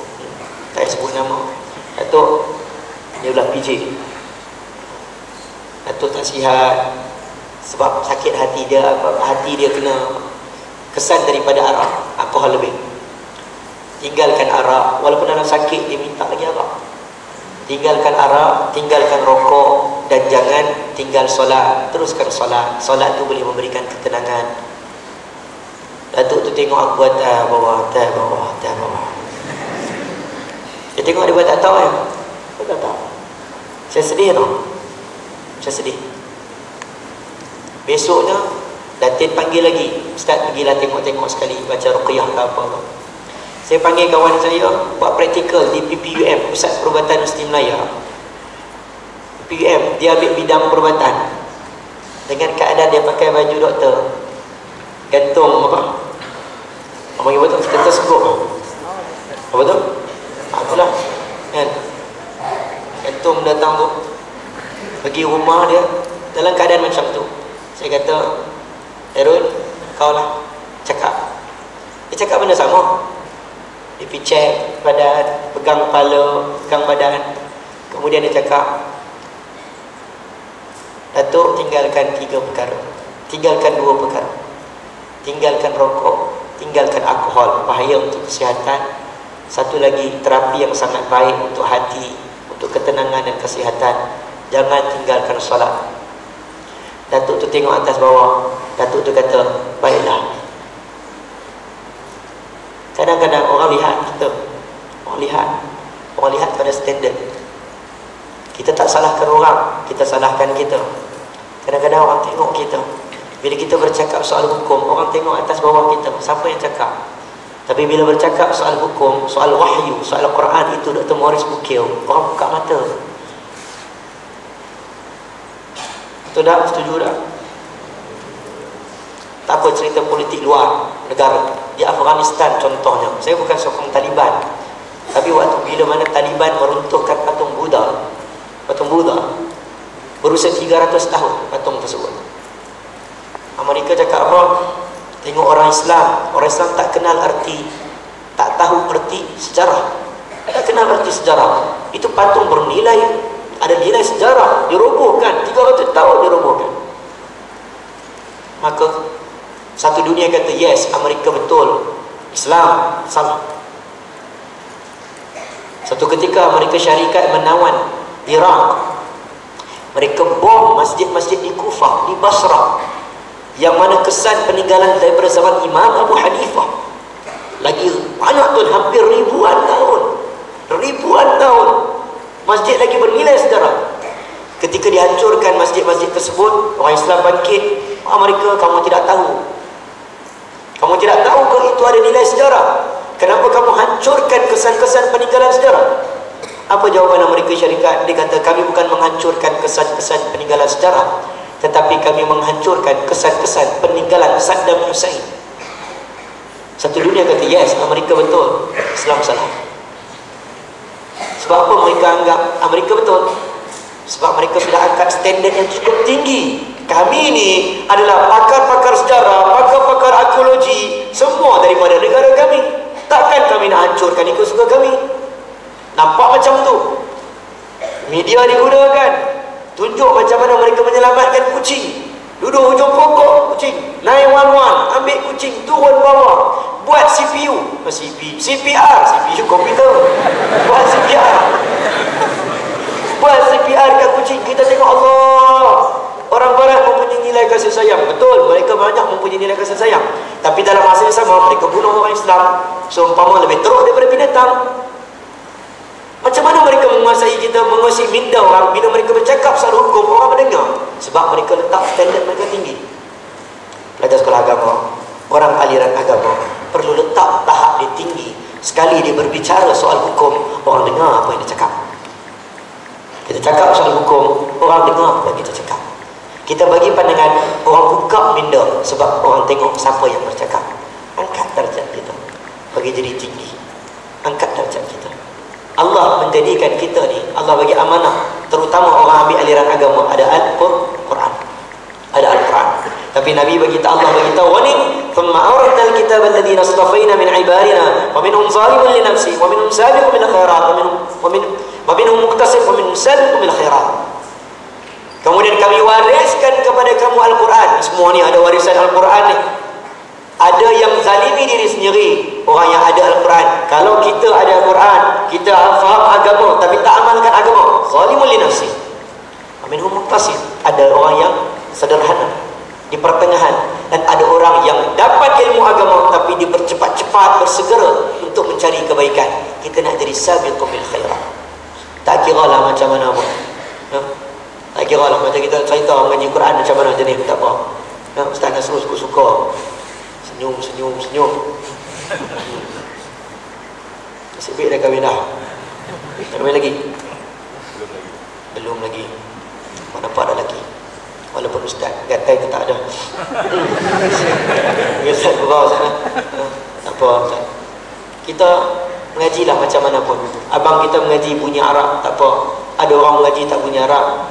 tak sebut nama Datuk, dia belah PJ. Datuk tak sihat sebab sakit hati dia kena kesan daripada arak, alkohol lebih. Tinggalkan arak, walaupun dalam sakit dia minta lagi arak. Tinggalkan arak, tinggalkan rokok, dan jangan tinggal solat. Teruskan solat. Solat tu boleh memberikan ketenangan. Datuk tu tengok aku atas bawah. Dia tengok dia buat tak tahu kan. Aku tak tahu. Saya sedih tau. Saya sedih. Besoknya Datin panggil lagi, ustaz pergilah tengok-tengok sekali, baca ruqyah ke apa. Saya panggil kawan saya buat praktikal di PPUM, Pusat Perubatan Mesti Melaya. PPUM, dia ambil bidang perubatan. Dengan keadaan dia pakai baju doktor, gantung apa? Apa yang betul? Stetoskop. Apa tu? Itulah kan. Gantung datang tu, pergi rumah dia dalam keadaan macam tu. Saya kata, Erul, kau lah cakap. Dia cakap benda sama. Dia pergi cek badan, pegang kepala, pegang badan. Kemudian dia cakap, Datuk, tinggalkan 3 perkara. Tinggalkan 2 perkara. Tinggalkan rokok, tinggalkan alkohol, bahaya untuk kesihatan. Satu lagi, terapi yang sangat baik untuk hati, untuk ketenangan dan kesihatan. Jangan tinggalkan solat. Datuk tu tengok atas bawah. Datuk tu kata, baiklah. Kadang-kadang orang lihat kita, orang lihat pada standard. Kita tak salahkan orang, kita salahkan kita. Kadang-kadang orang tengok kita. Bila kita bercakap soal hukum, orang tengok atas bawah kita, siapa yang cakap. Tapi bila bercakap soal hukum, soal wahyu, soal Quran, itu Dr. Morris Bukil, orang buka mata. Betul tak? Setuju tak? Tak apa cerita politik luar negara. Di Afghanistan contohnya, saya bukan sokong Taliban, tapi waktu bila mana Taliban meruntuhkan patung Buddha berusia 300 tahun patung tersebut, Amerika cakap apa? Tengok orang Islam tak kenal arti, tak tahu arti sejarah, tak kenal arti sejarah. Itu patung bernilai, ada nilai sejarah, dirobohkan 300 tahun dirobohkan. Maka satu dunia kata yes, Amerika betul, Islam salah. Satu ketika Amerika Syarikat menawan Iraq. Mereka bom masjid-masjid di Kufah, di Basrah, yang mana kesan peninggalan daripada zaman Imam Abu Hanifah. Lagi banyak tu, hampir ribuan tahun masjid lagi bernilai sejarah. Ketika dihancurkan masjid-masjid tersebut, orang Islam bangkit. Amerika, kamu tidak tahu ke itu ada nilai sejarah? Kenapa kamu hancurkan kesan-kesan peninggalan sejarah? Apa jawaban Amerika Syarikat? Dia kata, kami bukan menghancurkan kesan-kesan peninggalan sejarah, tetapi kami menghancurkan kesan-kesan peninggalan Saddam Hussein. Satu dunia kata yes, Amerika betul, Islam salah. Sebab apa mereka anggap Amerika betul? Sebab mereka sudah angkat standard yang cukup tinggi. Kami ni adalah pakar-pakar sejarah, pakar-pakar arkeologi, semua daripada negara kami. Takkan kami nak hancurkan ikut suka kami. Nampak macam tu. Media digunakan, tunjuk macam mana mereka menyelamatkan kucing. Duduk hujung pokok kucing, 911, ambil kucing, turun bawah, buat CPU, CPR, CPU komputer, buat CPR kat kucing. Kita tengok, Allah, orang barat mempunyai nilai kasih sayang. Betul, mereka banyak mempunyai nilai kasih sayang, tapi dalam masa yang sama mereka bunuh orang Islam, seumpama lebih teruk daripada binatang. Macam mana mereka menguasai kita, menguasai minda orang bila mereka bercakap soal hukum, orang mendengar? Sebab mereka letak standard mereka tinggi. Pelajar sekolah agama, orang aliran agama perlu letak tahap dia tinggi. Sekali dia berbicara soal hukum, orang dengar apa yang dia cakap. Kita cakap soal hukum, orang dengar apa yang kita cakap. Kita bagi pandangan, orang buka minda sebab orang tengok siapa yang bercakap. Angkat darjat kita, bagi jadi tinggi. Angkat darjat kita. Allah menjadikan kita ni, Allah bagi amanah, terutama orang ambil aliran agama, ada Al-Quran, ada Al-Quran. Tapi Nabi bagi kita, Allah bagi tahu, "Wani thumma awratna al-kitab alladhina istafaina min ibadina wa minhum zalimun li nafsi wa minhum sabiqun bil khairat wa minhum muqtasid wa minhum sabiqun bil khairat." Kemudian kami wariskan kepada kamu Al-Quran. Semua ni ada warisan Al-Quran ni. Ada yang zalimi diri sendiri, orang yang ada Al-Quran. Kalau kita ada Al-Quran, kita faham agama tapi tak amalkan agama, zalimun li nafsi. Minhum muqtasid, ada orang yang sederhana di pertengahan, dan ada orang yang dapat ilmu agama tapi dia bercepat-cepat bersegera untuk mencari kebaikan. Kita nak jadi sabiqun bil khairat. Tak kiralah macam mana pun. Tak kiralah macam kita cerita mengaji Quran macam mana jenis, tak apa. Ustaz Nasrul suka-suka. Senyum. Nasib baik dah kahwin dah. Tak kahwin lagi? Belum lagi. Mana nampak dah lagi. Walaupun ustaz gatai tu tak ada. Ustaz berau sana. Tak apa ustaz. Kita mengajilah macam mana pun. Abang kita mengaji bunyi Arab, tak apa. Ada orang mengaji tak bunyi Arab.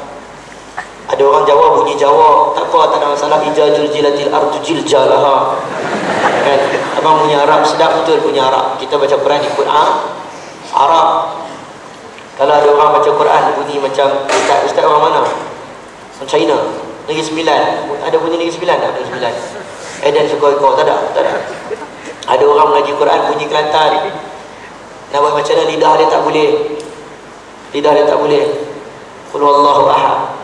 Ada orang Jawa bunyi Jawa, tak apa, tak ada masalah. Ijazul jilatil ardu jiljalaha. Kan? Abang punya Arab, sedap betul punya Arab. Kita baca Quran ikut Arab. Kalau ada orang baca Quran bunyi macam ustaz orang mana? Orang China, Negeri Sembilan. Ada bunyi Negeri Sembilan tak? Negeri Sembilan. Dan Sukoiko, tak ada. Ada orang mengaji Quran bunyi Kelantan. Nak buat macam mana lidah dia tak boleh. Qul huwallahu ahad,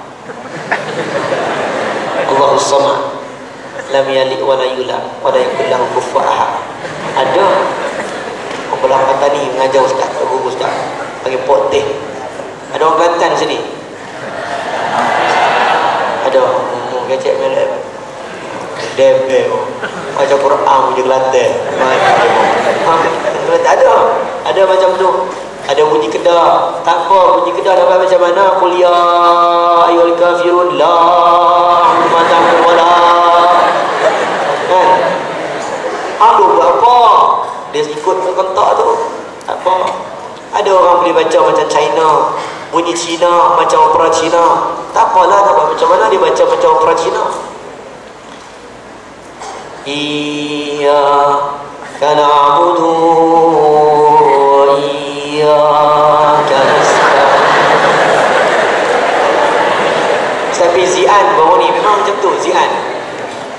Allahus samad, lam yalid wa la yulad wa la yakul lahu kufuwan ahad. Ada orang belah Patani mengajar ustaz, guru ustaz, panggil pot teh. Ada orang Kelantan sini. Ada kecek melek. Debel. Baca Quran di Kelantan. Ada macam tu. Ada bunyi Kedah, tak apa, bunyi Kedah dapat macam mana? Qul ya ayyuhal kafirun la a'budu wala. Kan? Aduh berapa? Dia ikut kontak tu. Tak apa. Ada orang boleh baca macam China, bunyi Cina macam opera Cina. Tak apalah, nak buat macam mana dia baca macam opera Cina. Iyyaka na'budu wa iyyaka nasta'in. Tapi Zian baru ni memang macam tu. Zian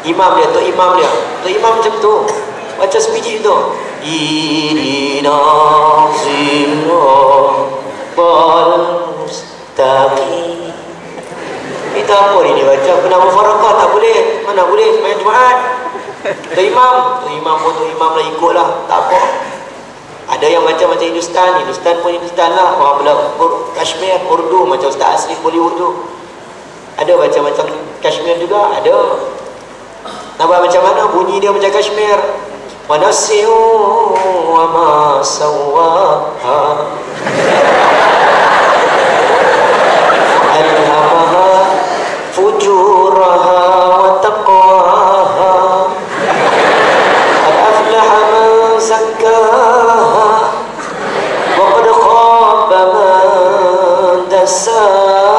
imam dia, Tok Imam macam tu. Baca sebiji tu. Ihdina siratal mustaqim. Kita apa ni dia baca? Kena mufarakah tak boleh. Mana boleh sembahyang Jumaat. Tok Imam lah, ikutlah, tak apa. Ada yang baca macam Hindustan pun Hindustan lah. Orang belah Kashmir, Urdu, macam Ustaz Asli boleh Urdu. Ada baca macam Kashmir juga, ada. Nak buat macam mana? Bunyi dia macam Kashmir. Wa nasi'u wa ma sawwaha alhamaha fujuraha wa taqwaha qad aflaha man zakkaha wa qad khaba man dassaha.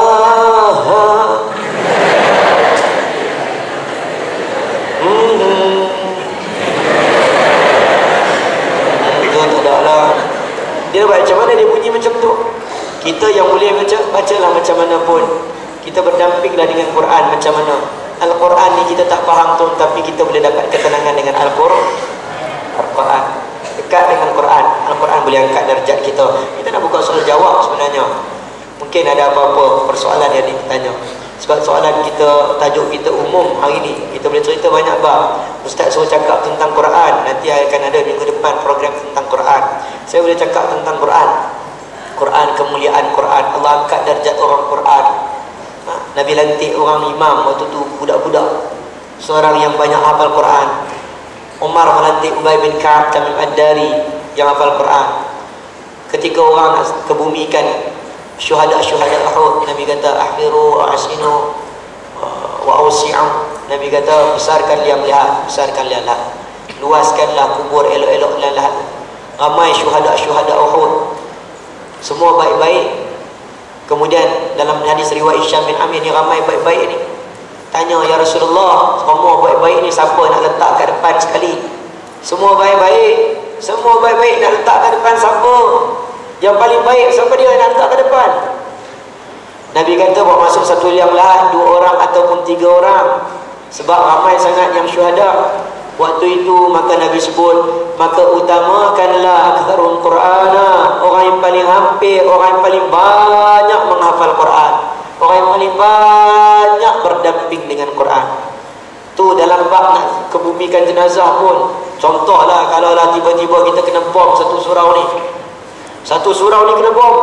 Dia buat macam mana, dia bunyi macam tu. Kita yang boleh bacalah macam mana pun. Kita berdampinglah dengan Quran macam mana. Al-Quran ni kita tak faham tu, tapi kita boleh dapat ketenangan dengan Al-Quran. Dekat dengan Quran, Al-Quran boleh angkat darjat kita. Kita nak buka soal jawab sebenarnya. Mungkin ada apa-apa persoalan yang ditanya. Sebab soalan kita, tajuk kita umum hari ni, kita boleh cerita banyak bab. Ustaz suruh cakap tentang Quran, nanti akan ada minggu depan program tentang Quran. Saya boleh cakap tentang Quran, kemuliaan Quran. Allah angkat darjat orang Quran. Nabi lantik orang imam waktu tu budak-budak, seorang yang banyak hafal Quran. Umar melantik Ubay bin Ka'ab Tamim Ad-Dari yang hafal Quran. Ketika orang kebumikan syuhada-syuhada Uhud, Nabi kata ahfiru wa asinu wa awsi'u. Nabi kata besarkan liang lahat, besarkan liang lahat, luaskanlah kubur elok-elok liang lahat. Ramai syuhada-syuhada Uhud, semua baik-baik. Kemudian dalam hadis riwayat Syam bin Amir ni, ramai baik-baik ni, tanya, ya Rasulullah, semua baik-baik ni siapa nak letak kat depan sekali? Semua baik-baik, semua baik-baik nak letak kat depan siapa? Yang paling baik siapa dia nak letak kat depan? Nabi kata bawa masuk satu liang lahat 2 orang ataupun 3 orang, sebab ramai sangat yang syuhada. Waktu itu maka Nabi sebut, maka utamakanlah aktsarul Qur'ana, orang yang paling hampir, orang yang paling banyak menghafal Quran, orang yang paling banyak berdamping dengan Quran. Tu dalam bab nak kebumikan jenazah pun, contohlah kalau lah tiba-tiba kita kena bom satu surau ni, satu surau ni kena bom,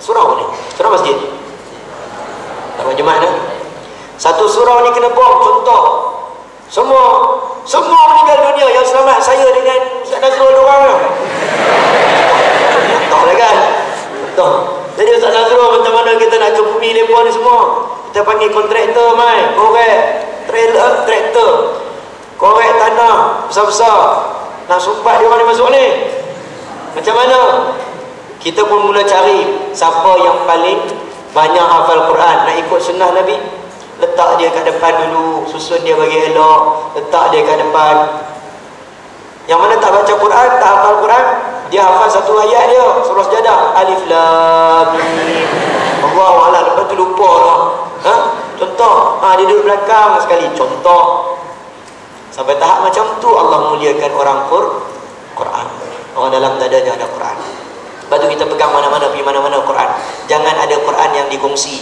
surau ni, surau masjid tak berjemaah dah, satu surau ni kena bom, contoh semua meninggal dunia, yang selamat saya dengan Ustaz Nazrul orang lah. Contoh lah kan, contoh. Jadi Ustaz Nazrul macam mana kita nak ke bumi mereka ni semua, kita panggil kontraktor mai, korek trailer, traktor, korek tanah besar-besar, nak sumpat dia orang ni masuk ni. Macam mana? Kita pun mula cari siapa yang paling banyak hafal Quran, nak ikut sunnah Nabi, letak dia kat depan dulu, susun dia bagi elok, letak dia kat depan. Yang mana tak baca Quran, tak hafal Quran, dia hafal satu ayat dia, surah Sajadah, Alif Lam Mim, Allahu a'lam, lepas tu lupa lah. Contoh, dia duduk belakang sekali, contoh. Sampai tahap macam tu Allah muliakan orang Quran. Orang dalam dadanya ada Quran. Lepas tu kita pegang mana-mana, pergi mana-mana Quran. Jangan ada Quran yang dikongsi.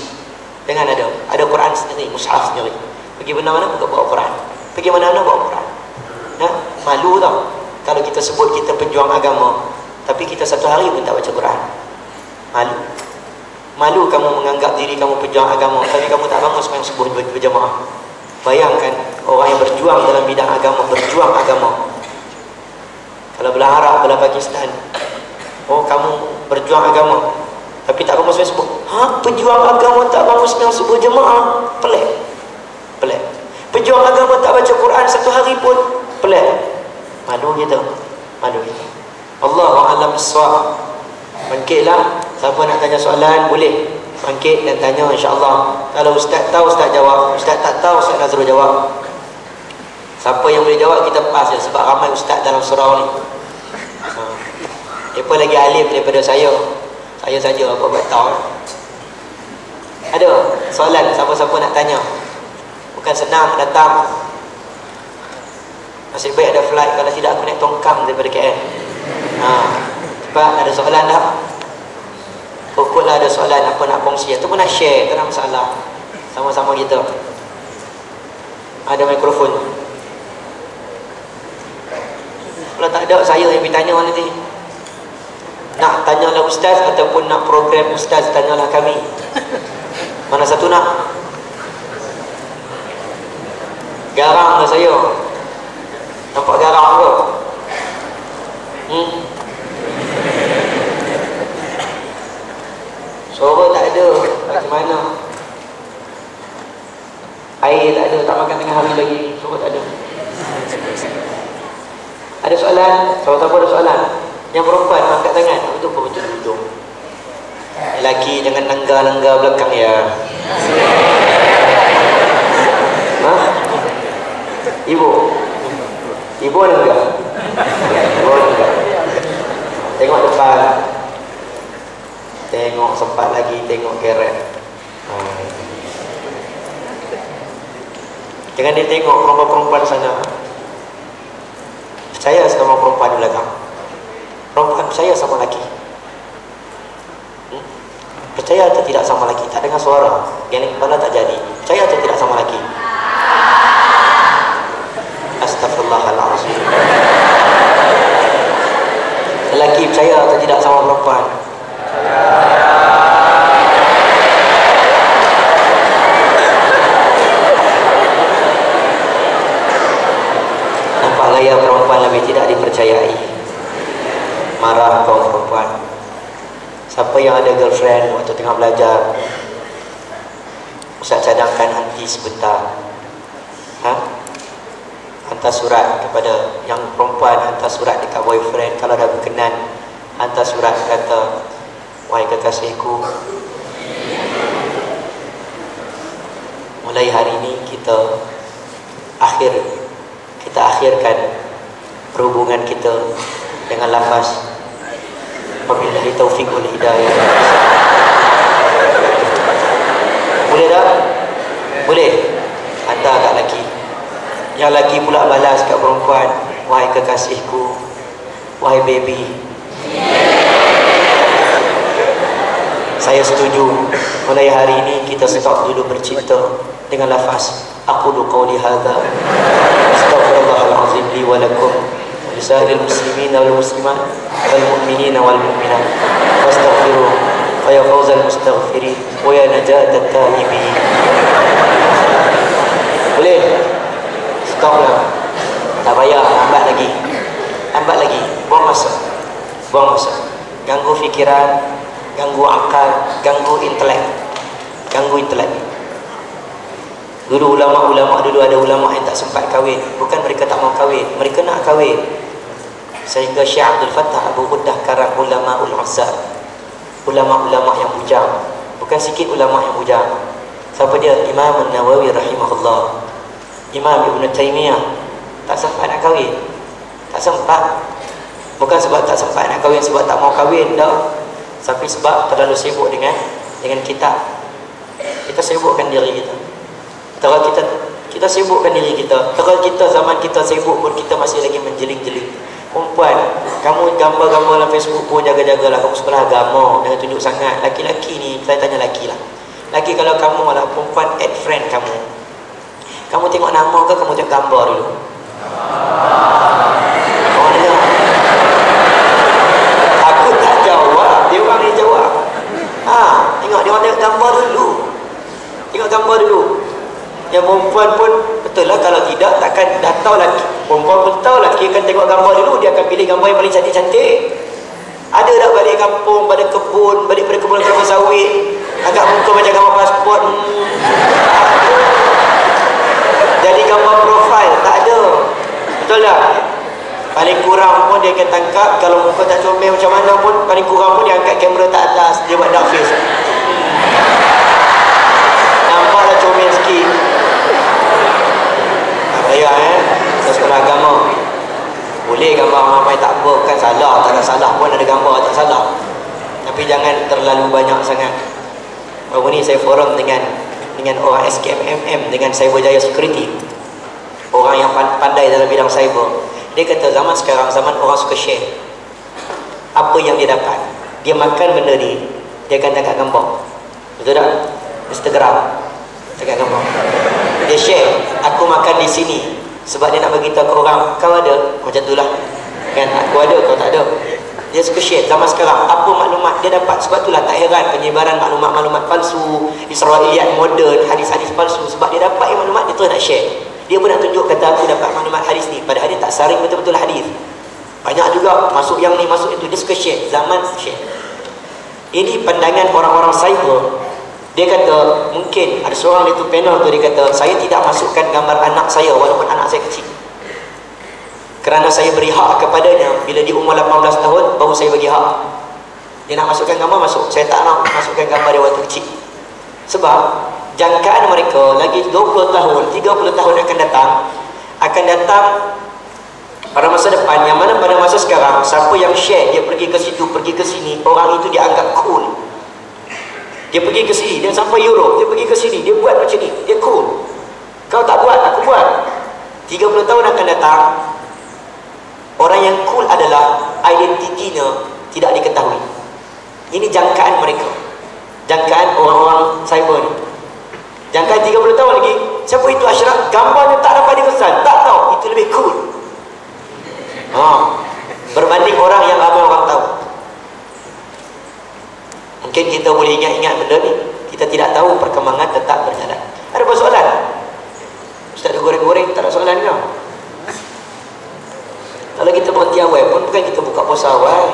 Jangan ada Quran sendiri, mushaf sendiri. Pergi mana-mana bawa Quran. Pergi mana-mana bawa Quran. Malu tau kalau kita sebut kita pejuang agama, tapi kita satu hari pun tak baca Quran. Malu kamu menganggap diri kamu pejuang agama, tapi kamu tak bangun sembahyang subuh berjamaah. Bayangkan orang yang berjuang dalam bidang agama, berjuang agama. Kalau belah Arab, belah Pakistan, kamu berjuang agama tapi tak bangun sembahyang subuh. Pejuang agama tak bangun sembahyang subuh jemaah? Pelik. Pejuang agama tak baca Quran satu hari pun? Pelik. Malu kita. Allahu a'lam bissawab. Bangkitlah, siapa nak tanya soalan boleh bangkit dan tanya, insya-Allah. Kalau ustaz tahu ustaz jawab, ustaz tak tahu Ustaz Nazrul jawab. Siapa yang boleh jawab kita pas je, sebab ramai ustaz dalam surau ni. Mereka lagi alim daripada saya. Saya saja buat tahu. Ada soalan, siapa-siapa nak tanya? Bukan senang datang. Nasib baik ada flight, kalau tidak aku naik tongkang daripada KL. Cepat, ada soalan tak? Pokoklah ada soalan apa nak kongsi ataupun nak share, tak ada masalah. Sama-sama kita. Ada mikrofon. Kalau tak ada, saya yang bertanya nanti. Nak tanyalah ustaz ataupun nak program ustaz, tanyalah kami. Mana satu nak? Garang lah saya. Nampak garang ke? Suara tak ada, macam mana? Air tak ada, tak makan tengah hari lagi, suara tak ada. Ada soalan? Siapa-siapa ada soalan? Yang perempuan angkat tangan. Betul duduk. Lelaki jangan langgar-langgar belakang ya. Ibu ada enggak? Ibu ada enggak? Tengok depan. Tengok sempat lagi, tengok keret. Jangan dia tengok perempuan-perempuan sana. Percaya sama perempuan di belakang. Perempuan percaya sama lelaki. Percaya atau tidak sama lelaki? Tak dengar suara, geleng kepala tak jadi. Percaya atau tidak sama lelaki? Astaghfirullahaladzim. Lelaki percaya atau tidak sama perempuan? Nampak gaya perempuan Siapa yang ada girlfriend waktu tengah belajar, Ustaz cadangkan henti sebentar. Hantar surat kepada yang perempuan, hantar surat dekat boyfriend. Kalau dah berkenan, hantar surat kata, wahai kekasihku, mulai hari ini kita akhirkan perhubungan kita dengan lafaz wabillahi taufiq wal hidayah. Boleh tak? Boleh. Hantar kat lelaki. Yang lelaki pula balas kat perempuan, wahai kekasihku, wahai baby, saya setuju mulai hari ini kita stop dulu bercinta dengan lafaz aqulu qawli hadza astaghfirullahal azim li wa lakum wa lisa'iril muslimin wal muslimat wal mu'minin wal mu'minat wastaghfiruh fa ya fawzal mustaghfirin wa ya najatat taibin. Boleh? Stop lah. Tak payah lambat lagi. Buang masa. Ganggu fikiran, ganggu akal, ganggu intelek. Dulu ulama-ulama dulu ada ulama yang tak sempat kahwin. Bukan mereka tak mau kahwin, mereka nak kahwin. Sehingga Syekh Abdul Fattah Abu Quddah karang ulama ul-azhar, ulama-ulama yang bujang. Bukan sikit ulama yang bujang. Siapa dia? Imam An-Nawawi rahimahullah, Imam Ibn Taymiyah. Tak sempat nak kahwin. Tak sempat. Bukan sebab tak sempat nak kahwin, sebab tak mau kahwin dah, tapi sebab terlalu sibuk dengan kitab. Kita sibukkan diri kita. Kalau kita sibukkan diri kita. Kalau kita zaman kita sibuk pun kita masih lagi menjeling-jeling. Perempuan, kamu gambar-gambar dalam Facebook pun jaga-jagalah. Kamu sekolah agama, jangan tunjuk sangat. Laki-laki ni, saya tanya laki lah. Laki, kalau kamu malah perempuan add friend kamu tengok nama ke kamu tengok gambar dulu? Orang dengar. Aku tak jawab, dia orang ni jawab. Tengok dia orang tengok gambar dulu. Yang perempuan pun betul lah, kalau tidak takkan dah tahu laki. Perempuan pun tahu laki akan tengok gambar dulu, dia akan pilih gambar yang paling cantik-cantik. Ada tak balik kampung, pada kebun, balik pada kebun kelapa sawit, agak muka macam gambar pasport. Jadi gambar profil tak ada. Betul tak? Paling kurang pun dia akan tangkap. Kalau muka tak comel macam mana pun, paling kurang pun dia angkat kamera tak atas, dia buat dark face. Nampaklah comel sikit. Tak payah Saya sekolah agama. Boleh gambar ramai tak apa, bukan salah. Tak ada salah pun ada gambar, tak salah. Tapi jangan terlalu banyak sangat. Baru ni saya forum dengan orang SKMM, dengan Cyberjaya Security, orang yang pandai dalam bidang cyber. Dia kata zaman sekarang, zaman orang suka share apa yang dia dapat. Dia makan benda ni, dia akan tangkap gambar. Betul tak? Instagram tangkap gambar, dia share, aku makan di sini, sebab dia nak beritahu ke orang, kau ada, macam tu lah kan, aku ada, kau tak ada. Dia suka share. Zaman sekarang apa maklumat dia dapat. Sebab itulah tak heran penyebaran maklumat-maklumat palsu, Israiliyat moden, hadis-hadis palsu. Sebab dia dapat yang maklumat, dia terus nak share. Dia pun nak tunjuk, kata aku dapat maklumat hadis ni, padahal dia tak saring betul-betul hadis. Banyak juga masuk yang ni, masuk itu, dia suka share. Zaman share. Ini pandangan orang-orang cyber. Dia kata, mungkin ada seorang itu panel tu, dia kata, saya tidak masukkan gambar anak saya walaupun anak saya kecil, kerana saya beri hak kepadanya. Bila dia umur 18 tahun, baru saya bagi hak. Dia nak masukkan gambar, masuk. Saya tak nak masukkan gambar dia waktu kecil. Sebab jangkaan mereka lagi 20 tahun, 30 tahun akan datang pada masa depan, yang mana pada masa sekarang, siapa yang share, dia pergi ke situ, pergi ke sini, orang itu dianggap cool. Dia pergi ke sini, dia sampai Europe, dia pergi ke sini, dia buat macam ni, dia cool. Kau tak buat, aku buat. 30 tahun akan datang, orang yang cool adalah identitinya tidak diketahui. Ini jangkaan mereka, jangkaan orang-orang cyber ni. Jangkaan 30 tahun lagi, siapa itu Ashraf? Gambarnya tak dapat dikesan, tak tahu, itu lebih cool. Berbanding orang yang ramai orang tahu. Mungkin kita boleh ingat-ingat benda ni, kita tidak tahu perkembangan tetap berjalan. Ada apa soalan? Ustaz goreng-goreng, tak ada soalan ke? Kalau kita berhenti awal pun bukan kita buka puasa awal.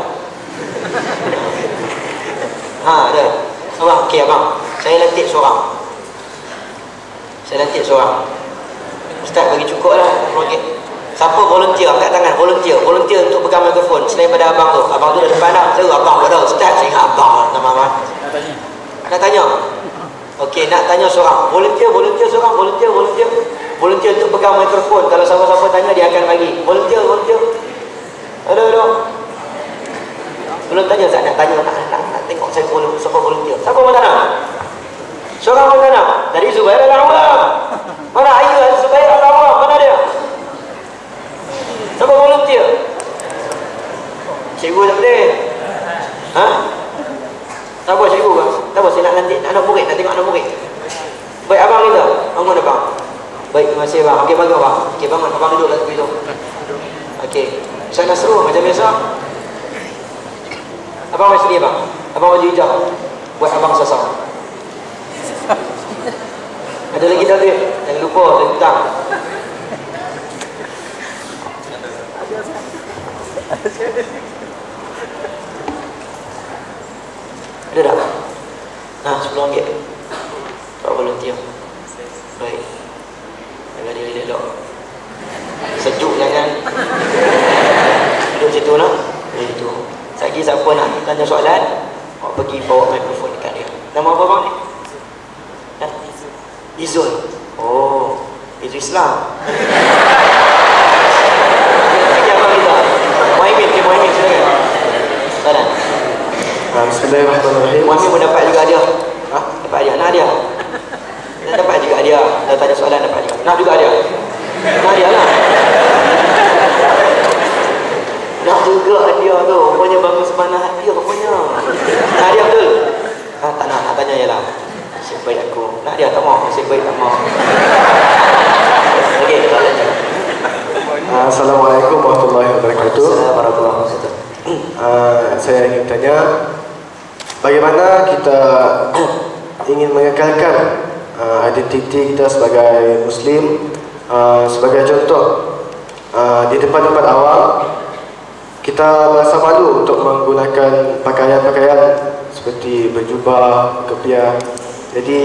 Ha, ada. Abang, okey abang. Saya lantik seorang. Ustaz bagi cukup lah. Okay. Siapa volunteer? Angkat tangan. Volunteer untuk pegang mikrofon. Selain pada abang tu. Abang tu dah depan dah. Saya abang pada Ustaz. Saya ingat abang. Nama abang. Nak tanya? Okey, nak tanya seorang. Volunteer seorang. Volunteer untuk pegang mikrofon. Kalau siapa-siapa tanya, dia akan bagi. Volunteer. Ada. Belum tanya, Ustaz. Nak tanya. Nak tengok saya siapa volunteer. Siapa mana nak? Seorang mana nak? Dari Zubair Al-Awwam. Mana ayah Zubair Al-Awwam? Mana dia? Siapa volunteer? Cikgu tak boleh. Ha? Siapa cikgu kan? Siapa saya nak lantik anak murid, nak tengok anak murid. Baik abang kita. Bangun abang. Baik, terima kasih abang. Okey bangun abang. Okey bangun abang duduklah tepi tu. Okey. Saya nak seru macam biasa. Abang mai sini abang. Abang baju hijau. Buat abang sasar. Ada lagi tak dia? Jangan lupa tentang. Ada tak? Nah, RM10. Pak volunteer. Baik. Jaga diri elok. Sejuk jangan. Duduk situ nak. Duduk situ. Lagi siapa nak tanya soalan, awak pergi bawa mikrofon dekat dia. Nama apa bang ni? Izul. Oh, itu Islam. Lagi apa kita? Muhaimin silakan. Salam. Bismillahirrahmanirrahim. Muhaimin pun dapat juga dia. Ha? Dapat dia. Nak dia. Dapat juga dia. Dah tanya soalan dapat dia. Nak juga dia. Nak dia lah. Nak juga dia tu. Rupanya bangun semanah dia rupanya. Nak dia betul? Ha, tak nak tanya je lah. Nasib baik aku. Nak dia tak mau. Nasib baik tak mau. Okey, kita lanjut. Assalamualaikum warahmatullahi wabarakatuh. Assalamualaikum warahmatullahi wabarakatuh. Saya ingin tanya, bagaimana kita ingin mengekalkan identiti kita sebagai Muslim. Sebagai contoh, di tempat-tempat awam kita merasa malu untuk menggunakan pakaian-pakaian seperti berjubah, kepiah. Jadi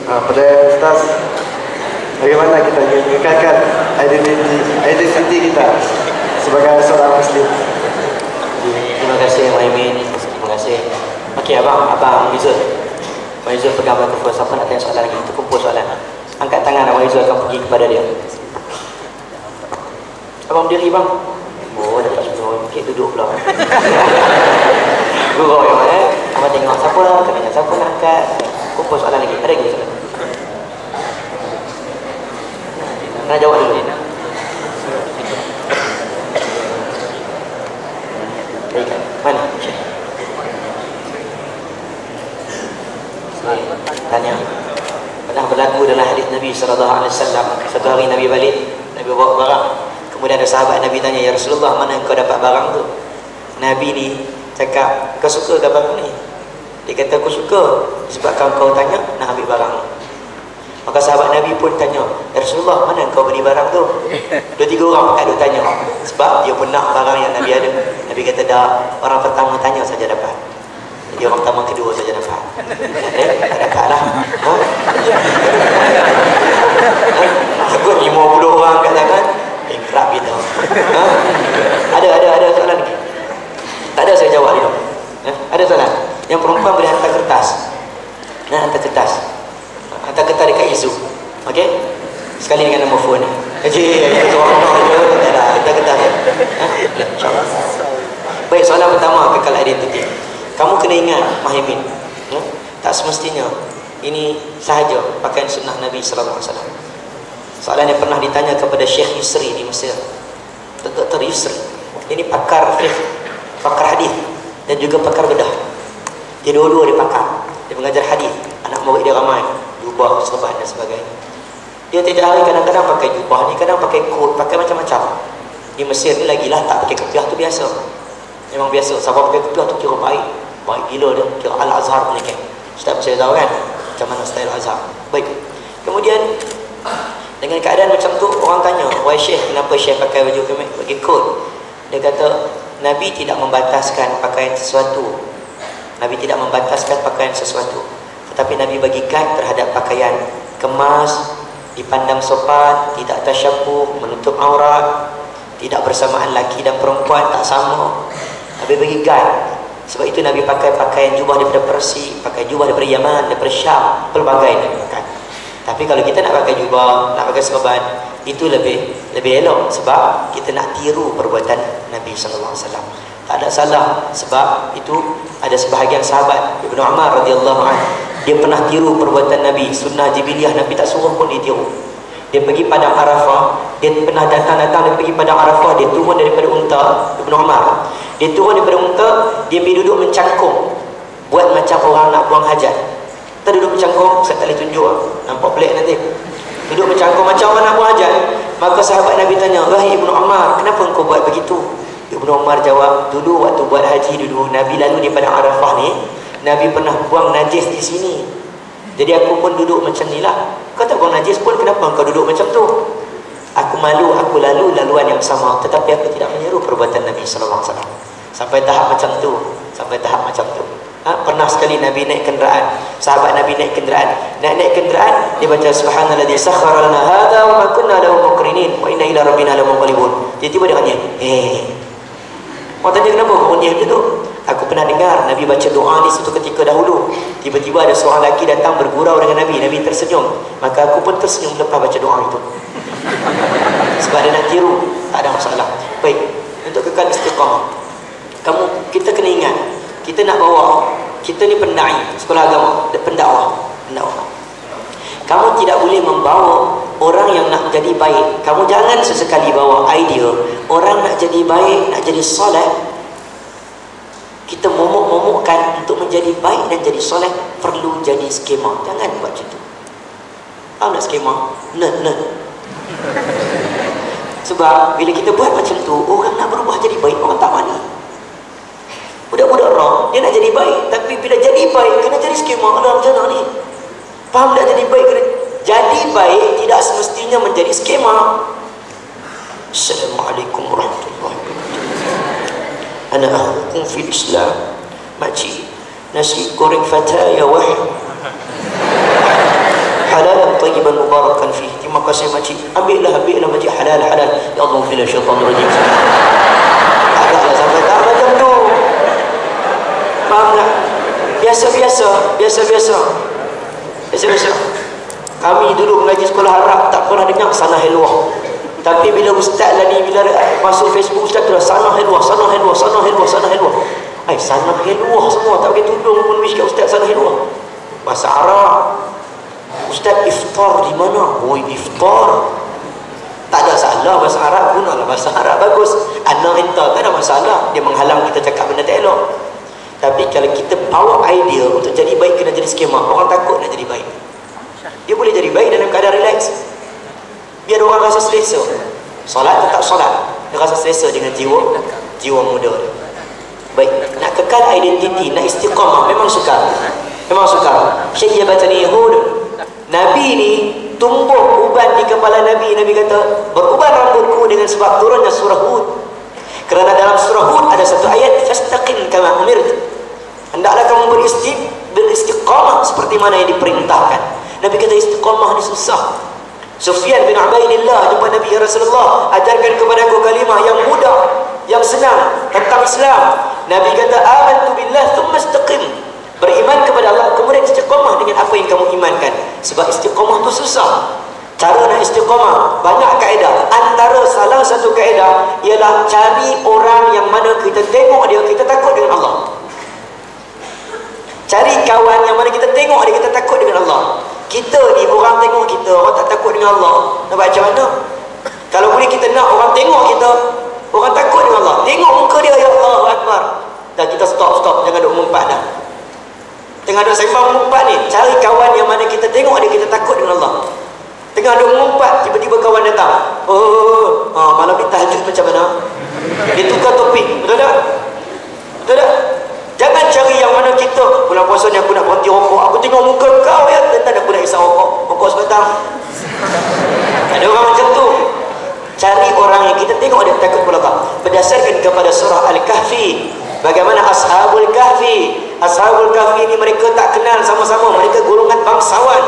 pertanyaan Ustaz, bagaimana kita ingin mengekalkan identiti kita sebagai seorang Muslim? Terima kasih Muhaimin. Terima kasih. Okey abang Izul. Abang Izul pegang mikrofon. Siapa nak tanya soalan lagi? Kita kumpul soalan. Angkat tangan Abang Izul akan pergi kepada dia. Abang berdiri bang. Oh dapat 10. Okey duduk pula. Gurau yang abang tengok siapa nak tanya, siapa nak angkat. Kumpul soalan lagi. Ada lagi soalan? Nak jawab dulu. Mana? Tanya. Pernah berlaku dalam hadis Nabi SAW. Satu hari Nabi balik, Nabi bawa barang. Kemudian ada sahabat Nabi tanya, ya Rasulullah, mana kau dapat barang tu? Nabi ni cakap, kau suka ke barang ni? Dia kata, aku suka sebabkan kau tanya nak ambil barang ni. Maka sahabat Nabi pun tanya, ya Rasulullah, mana kau beli barang tu? 2-3 orang pakat dia tanya. Sebab dia pun nak barang yang Nabi ada. Nabi kata, dah orang pertama tanya saja dapat. Jadi orang pertama kedua saja dapat. Tak dapat lah. Ha? Takut 50 orang kat tangan. Kerap kita. Ha? Ada soalan lagi? Tak ada, saya jawab dulu. Ada soalan? Yang perempuan boleh hantar kertas. Hantar kertas. Hantar kertas dekat Izu. Okey? Sekali dengan nombor phone. Seorang je. Tak ada. Hantar kertas. InsyaAllah. Baik, soalan pertama, kekal identiti. Kamu kena ingat, Muhaimin, tak semestinya ini sahaja pakaian sunnah Nabi SAW. Soalan yang pernah ditanya kepada Syekh Yusri di Mesir, Dr. Yusri. Ini pakar fiqh, pakar hadis dan juga pakar bedah. Dia dua-dua dia pakar. Dia mengajar hadis. Anak murid dia ramai, jubah, serban dan sebagainya. Dia tiap hari kadang-kadang pakai jubah ni, kadang pakai kot, pakai macam-macam. Di Mesir ni lagilah tak pakai kepiah tu biasa. Memang biasa. Siapa pakai kepiah tu kira baik. Baik gila dia. Kira Al-Azhar boleh kan. Ustaz saya tahu kan macam mana style Azhar. Baik. Kemudian dengan keadaan macam tu, orang tanya, wahai Syekh, kenapa Syekh pakai baju pakai kot? Dia kata, Nabi tidak membataskan pakaian sesuatu Nabi tidak membataskan pakaian sesuatu, tetapi Nabi bagi guide terhadap pakaian. Kemas, dipandang sopan, tidak tasyabbuh, menutup aurat, tidak bersamaan laki dan perempuan, tak sama. Nabi bagi guide. Sebab itu Nabi pakai pakaian jubah daripada Persia, pakai jubah daripada Yaman, daripada Syam, pelbagai Nabi pakai. Tapi kalau kita nak pakai jubah, nak pakai serban, itu lebih elok, sebab kita nak tiru perbuatan Nabi sallallahu alaihi wasallam. Tak ada salah, sebab itu ada sebahagian sahabat Ibnu Umar radhiyallahu anhu, dia pernah tiru perbuatan Nabi, sunnah jibiliyah. Nabi tak suruh pun dia tiru. Dia pergi padang Arafah, dia pernah datang dia pergi padang Arafah, dia turun daripada unta. Ibnu Umar, dia turun daripada unta, dia pergi duduk mencangkung, buat macam orang nak buang hajat. Kita duduk mencangkung, saya tak boleh tunjuk, nampak pelik nanti. Duduk mencangkung macam orang nak buang hajat. Maka sahabat Nabi tanya, "Wahai Ibnu Umar, kenapa engkau buat begitu?" Ibnu Umar jawab, "Dulu waktu buat haji dulu, Nabi lalu di padang Arafah ni, Nabi pernah buang najis di sini. Jadi aku pun duduk macam ni lah. Kau tak buang najis pun, kenapa kau duduk macam tu? Aku malu, aku lalu laluan yang sama, tetapi aku tidak meniru perbuatan Nabi sallallahu alaihi wasallam." Sampai tahap macam tu, sampai tahap macam tu. Pernah sekali Nabi naik kenderaan, sahabat Nabi naik kenderaan, naik kenderaan, dia baca subhanalladzi sakhkhara lana hadza wa ma kunna lahu muqrinin wa inna ila rabbina lamunqalibun. Tiba-tiba dia tanya, orang tanya kenapa kau bunyi macam tu? Aku pernah dengar Nabi baca doa ni suatu ketika dahulu. Tiba-tiba ada seorang lelaki datang bergurau dengan Nabi. Nabi tersenyum. Maka aku pun tersenyum lepas baca doa itu. Sebab dia nak tiru, tak ada masalah. Baik, untuk kekal istiqamah, kita kena ingat, kita nak bawa, kita ni pendai sekolah agama, pendakwah. Kamu tidak boleh membawa orang yang nak jadi baik. Kamu jangan sesekali bawa idea orang nak jadi baik, nak jadi soleh. Kita momok-momokkan untuk menjadi baik dan jadi soleh perlu jadi skema. Jangan buat macam tu. Faham tak skema? Nerd. Sebab bila kita buat macam tu, orang nak berubah jadi baik, orang tak mani. Budak-budak orang, dia nak jadi baik, tapi bila jadi baik, kena jadi skema. Ada macam mana ni? Faham tak jadi baik? Kena jadi baik, tidak semestinya menjadi skema. Assalamualaikum warahmatullahi wabarakatuh. Ana akhukum fil Islam. Makcik, nasi goreng fataya wahid, halalan tayyiban mubarakan fihi. Terima kasih makcik. Ambillah makcik, halal. Ya Allah, fil syaitanir rajim. Agaklah sampai tak macam tu. Faham tak? Biasa-biasa. Kami dulu mengaji sekolah Arab tak pernah dengar sanah helwah. Tapi bila ustaz lah ni, bila masuk Facebook ustaz tu sanah helwah. Sanah helwah sanah helwah semua, tak pakai tudung pun wiskat ustaz sanah helwah. Bahasa Arab. Ustaz, iftar di mana? Oh, iftar. Tak ada salah bahasa Arab, gunalah bahasa Arab bagus. Anak entah, tak ada masalah. Dia menghalang kita cakap benda tak elok. Tapi kalau kita bawa idea untuk jadi baik, kena jadi skema, orang takut nak jadi baik. Dia boleh jadi baik dalam keadaan relax. Biar orang rasa selesa. Solat tetap solat, dia rasa selesa dengan jiwa muda. Baik, nak kekal identiti, nak istiqamah, memang sukar. Syayyabatani Yahud. Nabi ni tumbuh uban di kepala Nabi. Nabi kata, beruban rambutku dengan sebab turunnya surah Hud. Kerana dalam surah Hud ada satu ayat, fastaqim kama umirt. Hendaklah kamu beristiqamah seperti mana yang diperintahkan. Nabi kata istiqamah ni susah. Sufyan bin Ubaidillah jumpa Nabi, ya Rasulullah, ajarkan kepada aku kalimah yang mudah, yang senang tentang Islam. Nabi kata, amantu billah thumma istaqim. Beriman kepada Allah, kemudian istiqamah dengan apa yang kamu imankan. Sebab istiqamah tu susah. Cara nak istiqamah banyak kaedah. Antara salah satu kaedah ialah cari orang yang mana kita tengok dia, kita takut dengan Allah. Cari kawan yang mana kita tengok dia, kita takut dengan Allah. Kita ni orang tengok kita, orang tak takut dengan Allah. Nak buat macam mana? Kalau boleh kita nak orang tengok kita, orang takut dengan Allah. Tengok muka dia, ya Allah Akbar. Dan kita stop, jangan duk mengumpat dah. Tengah duk sembang mengumpat ni, cari kawan yang mana kita tengok dia, kita takut dengan Allah. Tengah duk mengumpat, tiba-tiba kawan datang. Malam ni tahajud macam mana? Dia tukar topik, betul tak? Jangan cari yang mana kita, bulan puasa ni aku nak berhenti rokok, aku tengok muka kau ya, tentang aku nak isap rokok sebatang. Ada orang macam tu. Cari orang yang kita tengok dia takut kepada Allah. Berdasarkan kepada surah Al-Kahfi, bagaimana Ashabul Kahfi Ashabul Kahfi ini mereka tak kenal sama-sama. Mereka golongan bangsawan.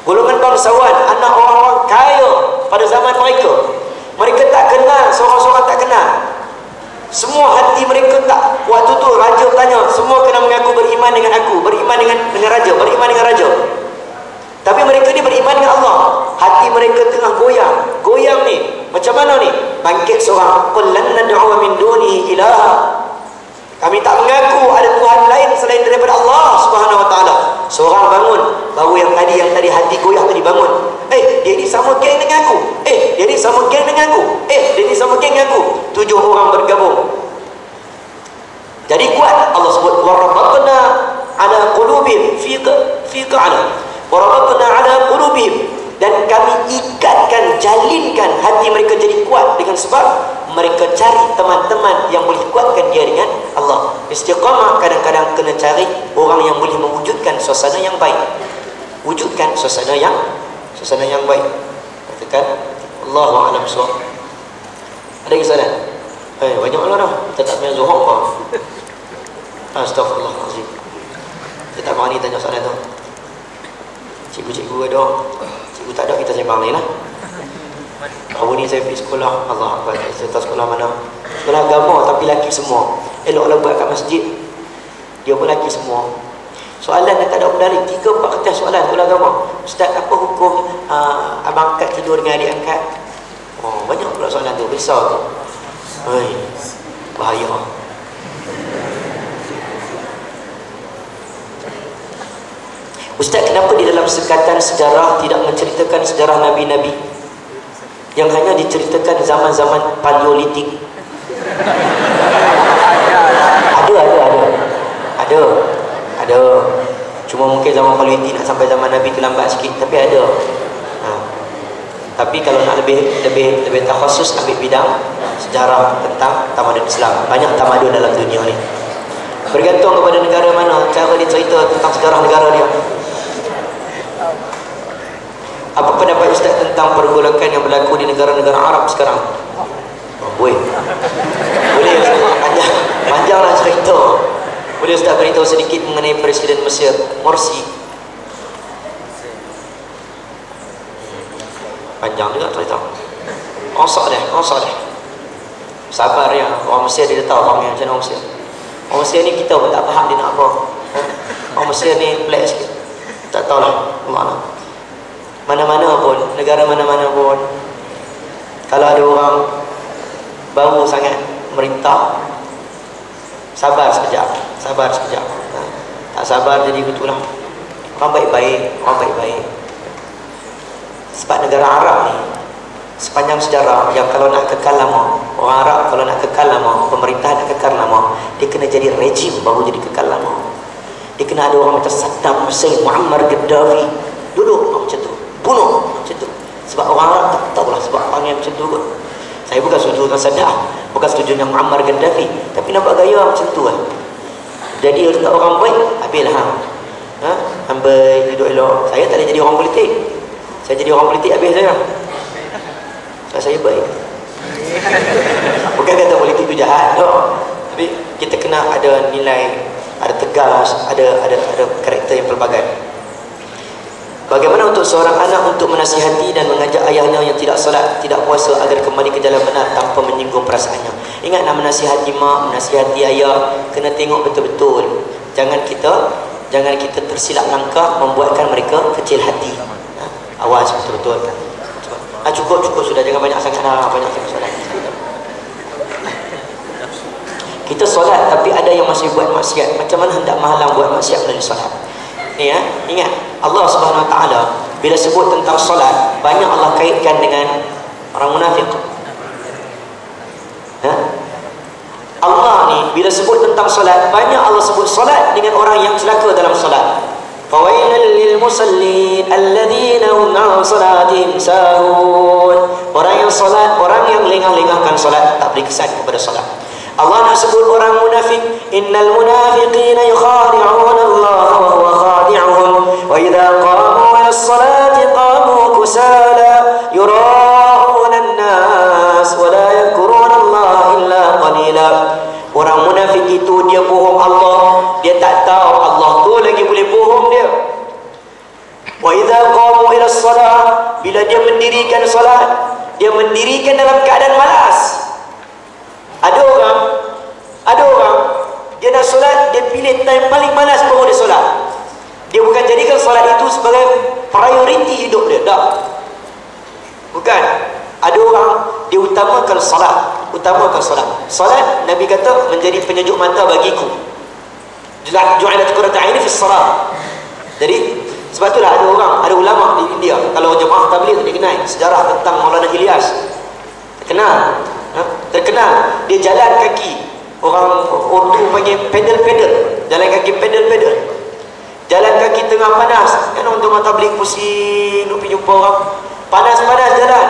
Golongan bangsawan, anak orang-orang kaya pada zaman mereka. Mereka tak kenal, seorang-seorang tak kenal. Semua hati mereka tak. Waktu tu raja tanya, semua kena mengaku beriman dengan aku, beriman dengan raja, beriman dengan raja. Tapi mereka ni beriman dengan Allah. Hati mereka tengah goyang. Goyang ni macam mana ni? Bangkit seorang, qul lan nad'u min dunihi ilaha. Kami tak mengaku ada Tuhan lain selain daripada Allah Subhanahu wa taala. Seorang bangun, baru yang tadi hati goyah tadi bangun. Dia ni sama geng dengan aku. Dia ni sama geng dengan aku. Dia ni sama geng dengan aku. 7 orang bergabung. Jadi kuat. Allah sebut warabatna ala qulubihim fi qa'ala. Warabatna ala qulubihim, dan kami ikatkan, jalinkan hati mereka jadi kuat dengan sebab mereka cari teman-teman yang boleh kuatkan dia dengan Allah. Istiqamah kadang-kadang kena cari orang yang boleh mewujudkan suasana yang baik. Wujudkan suasana yang baik. Katakan Allahu a'lam bissawab. Ada kesalahan? Banyaklah dah. Kita tak punya zuhur apa. Astaghfirullahalazim. Kita tak berani tanya soalan tu. Cikgu-cikgu ada. Cikgu tak ada, kita sembang lain lah. Hari ni saya pergi sekolah. Allah Akbar. Saya tahu sekolah mana. Sekolah agama tapi lelaki semua. Eloklah buat kat masjid. Dia pun lelaki semua. Soalan yang tak ada pendali. 3-4 kertas soalan sekolah agama. Ustaz, apa hukum abang angkat tidur dengan adik angkat? Banyak pula soalan tu. Besar tu. Bahaya. Ustaz, kenapa di dalam sekatan sejarah tidak menceritakan sejarah Nabi-Nabi yang hanya diceritakan zaman-zaman Paleolitik? Ada. Cuma mungkin zaman Paleolitik nak sampai zaman Nabi tu lambat sikit, tapi ada. Tapi kalau nak lebih takhasus, ambil bidang sejarah tentang tamadun Islam. Banyak tamadun dalam dunia ni. Bergantung kepada negara mana cara dia cerita tentang sejarah negara dia. Apa pendapat Ustaz tentang pergolakan yang berlaku di negara-negara Arab sekarang? Boleh Ustaz, panjang lah cerita. Boleh Ustaz beritahu sedikit mengenai Presiden Mesir Morsi? Panjang juga cerita. Rosak deh. Sabar ya. Orang Mesir dia tahu orang yang macam orang Mesir. Orang Mesir ni kita pun tak faham dia nak apa. Orang Mesir ni pelik sikit. Tak tahulah mana. Mana-mana pun, negara mana-mana pun, kalau ada orang baru sangat merintah, sabar sekejap. Tak sabar jadi betulah. Orang baik-baik. Sebab negara Arab ni sepanjang sejarah yang kalau nak kekal lama, orang Arab kalau nak kekal lama, pemerintah nak kekal lama, dia kena jadi rejim baru jadi kekal lama. Dia kena ada orang macam Saddam Hussein, Muammar Gaddafi duduk macam tu, bunuh macam tu. Sebab orang Arab tak tahulah sebab orang yang macam tu kot. Saya bukan setuju dengan Saddam, bukan setuju dengan Muammar Gaddafi, tapi nampak gaya macam tu kan. Jadi dekat orang baik, habislah ambil duduk elok. Saya tak ada jadi orang politik. Saya jadi orang politik habis saya baik. Bukan kata politik tu jahat, no. Tapi kita kena ada nilai, ada tegas, ada karakter yang pelbagai. Bagaimana untuk seorang anak untuk menasihati dan mengajak ayahnya yang tidak solat, tidak puasa agar kembali ke jalan benar tanpa menyinggung perasaannya? Ingat, nak menasihati mak, menasihati ayah, kena tengok betul-betul. Jangan kita tersilap langkah membuatkan mereka kecil hati. Awas betul-betul. Cukup sudah, jangan banyak sangat dah, banyak sangat solat. Kita solat tapi ada yang masih buat maksiat. Macam mana hendak menghalang buat maksiat melalui solat? Ni ingat, Allah Subhanahu Wa Taala bila sebut tentang solat, banyak Allah kaitkan dengan orang munafik. Allah ni bila sebut tentang solat, banyak Allah sebut solat dengan orang yang celaka dalam solat. Fawailul lil musallin alladzina hum 'an salatihim sahun. Orang yang solat, orang yang lengah-lengahkan solat, tak beri kesan kepada solat. Allah nak sebut orang munafik, innal munafiqina yukhadi'una Allah wa huwa khadi'uhum wa idza qamu ila as-salati qamu kusala yura'una an-nas wa la yadhkuruna Allah illa qalila. Orang munafik itu dia bohong Allah, dia lagi boleh bohong dia. Wa idza qamu ila shalah, bila dia mendirikan solat, dia mendirikan dalam keadaan malas. Ada orang dia nak solat, dia pilih time paling malas baru dia solat. Dia bukan jadikan solat itu sebagai prioriti hidup dia, tak. Bukan. Ada orang dia utamakan solat. Solat Nabi kata menjadi penyejuk mata bagiku. Ju'ilat qurratu 'aini fi shalah. Jadi sebab itulah ada ulama di India, kalau jemaah tabligh dia kenal sejarah tentang Maulana Ilyas. Terkenal dia jalan kaki. Orang Urdu panggil pedal, jalan kaki pedal. Jalan kaki tengah panas. Kan orang jemaah tabligh pusing nak pergi jumpa orang. Panas jalan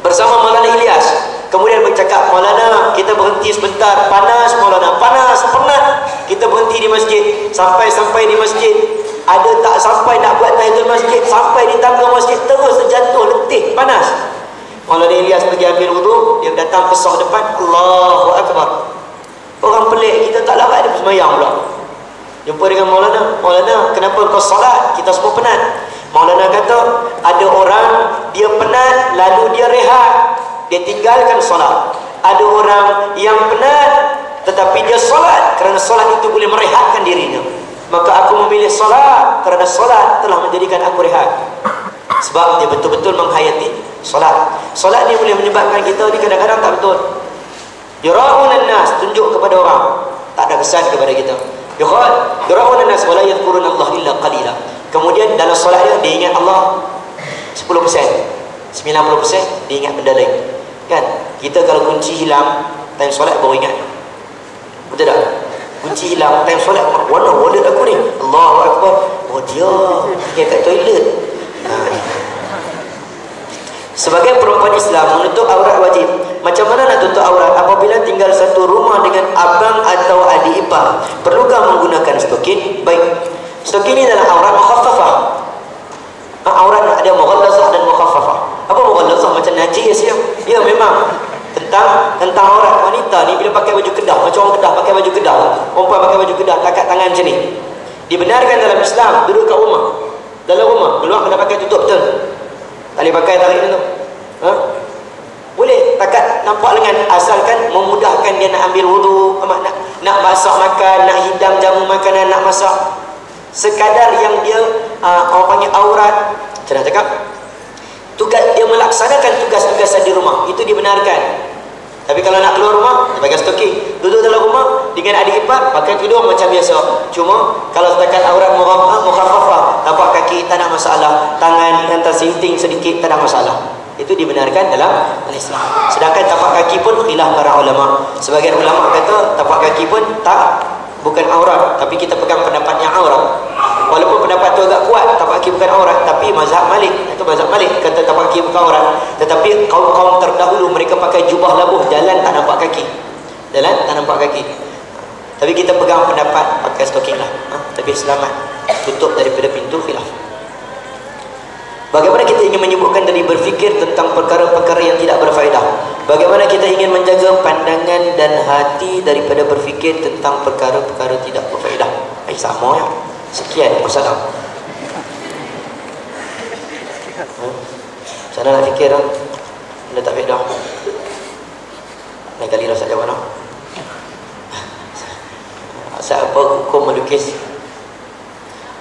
bersama Maulana Ilyas. Kemudian bercakap, Maulana, kita berhenti sebentar. Panas Maulana, panas, penat. Kita berhenti di masjid. Sampai di masjid, ada tak sampai nak buat tahiyatul masjid, sampai di tangga masjid terus terjatuh, letih, panas. Maulana Ilyas pergi ambil wudu, dia datang pesah depan, Allahu Akbar. Orang pelik, kita tak larat dia bersemayang pula. Jumpa dengan Maulana, kenapa kau solat? Kita semua penat. Maulana kata, ada orang dia penat lalu dia rehat, dia tinggalkan solat. Ada orang yang penat tetapi dia solat kerana solat itu boleh merehatkan dirinya. Maka aku memilih solat kerana solat telah menjadikan aku rehat. Sebab dia betul-betul menghayati solat. Solat ni boleh menyebabkan kita ni kadang-kadang tak betul. Yura'unan nas, tunjuk kepada orang, tak ada kesan kepada kita. Yura'unan nas wala yadhkuruna Allah illa qalila. Kemudian dalam solat dia ingat Allah 10%, 90% dia ingat benda lain. Kan? Kita kalau kunci hilang time solat baru ingat. Betul tak? Kunci hilang time solat, mana wallet aku ni? Allahu Akbar. Oh dia kat toilet. Sebagai perempuan Islam, menutup aurat wajib. Macam mana nak tutup aurat apabila tinggal satu rumah dengan abang atau adik ipar? Perlukah menggunakan stokin? Baik. Stokin ini adalah aurat mukhaffafah. Aurat ada mughallazah dan mukhaffafah. Apa mughallazah? Macam najis ya. Ya memang tentang aurat wanita ni bila pakai baju kedah, macam orang kedah pakai baju kedah, perempuan pakai baju kedah, takat tangan macam ni. Dibenarkan dalam Islam, duduk kat rumah. Dalam rumah, keluar kena pakai tutup betul. Tak boleh pakai tarik tu. Boleh takat nampak lengan, asalkan memudahkan dia nak ambil wudu, nak masak makan, nak hidang jamu makanan, nak masak. Sekadar yang dia orang panggil aurat, macam nak cakap, tugas dia melaksanakan tugas-tugasan di rumah, itu dibenarkan. Tapi kalau nak keluar rumah, dia pakai stoking. Duduk dalam rumah dengan adik ipar, pakai tudung macam biasa. Cuma kalau setakat aurat mukhaffafah, tapak kaki tak ada masalah, tangan yang tersinting sedikit tak ada masalah. Itu dibenarkan dalam Islam. Sedangkan tapak kaki pun khilaf para ulama. Sebagian ulama kata tapak kaki pun bukan aurat, tapi kita pegang pendapat yang aurat. Walaupun pendapat tu agak kuat, tapak kaki bukan aurat, tapi mazhab Malik, itu mazhab Malik kata tapak kaki bukan aurat. Tetapi kaum-kaum terdahulu mereka pakai jubah labuh, jalan tak nampak kaki. Tapi kita pegang pendapat pakai stoking lah, lebih selamat, tutup daripada pintu khilaf. Bagaimana kita ingin menyibukkan dari berfikir tentang perkara-perkara yang tidak berfaedah? Bagaimana kita ingin menjaga pandangan dan hati daripada berfikir tentang perkara-perkara tidak berfaedah? Sama ya. Sekian, wassalam. Sana nak fikir dah. Benda tak faedah. Lain kali rasa jawab nak. Apa hukum melukis?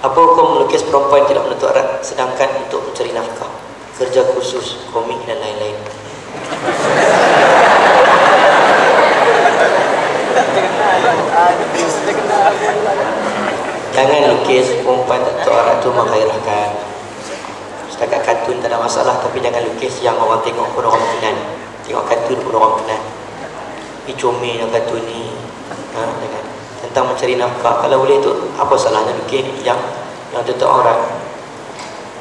Apa hukum melukis perempuan tidak menutup aurat sedangkan untuk mencari nafkah, kerja khusus, komik dan lain-lain? Jangan lukis perempuan tak tutup aurat tu menggairahkan. Setakat kartun tak ada masalah, tapi jangan lukis yang orang tengok pun orang penan. Tengok kartun pun orang penan. Ini comel yang kartun ni. Jangan. Tentang mencari nafkah, kalau boleh tu apa salahnya lukis yang tutup aurat,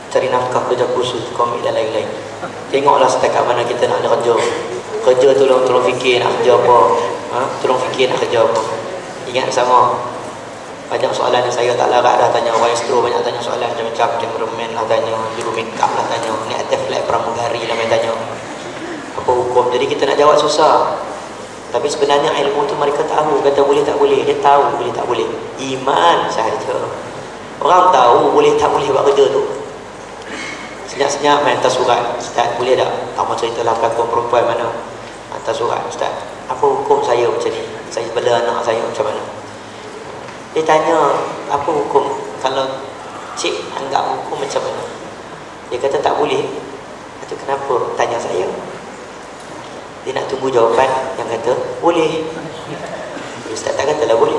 cari nafkah, kerja khusus, komik dan lain-lain. Tengoklah setakat mana kita nak ada kerja tolong fikir nak kerja apa, tolong fikir nak kerja apa. Ingat sama, banyak soalan yang saya tak larat dah tanya orang Astro, banyak tanya soalan macam-macam, cameraman lah tanya, juru make up lah tanya, ni atas flat pramugari lah main tanya apa hukum. Jadi kita nak jawab susah. Tapi sebenarnya ilmu tu mereka tahu, kata boleh tak boleh, dia tahu boleh tak boleh. Iman sahaja. Orang tahu boleh tak boleh buat kerja tu. Senyap-senyap main hantar surat, Ustaz boleh tak? Tak mau ceritalah pelakon perempuan mana. Hantar surat, Ustaz, apa hukum saya macam ni? Saya bela anak saya macam mana? Dia tanya, apa hukum? Kalau cik anggap hukum macam mana? Dia kata tak boleh. Itu kenapa tanya saya? Dia nak tunggu jawapan yang kata boleh. Ustaz tak katalah boleh.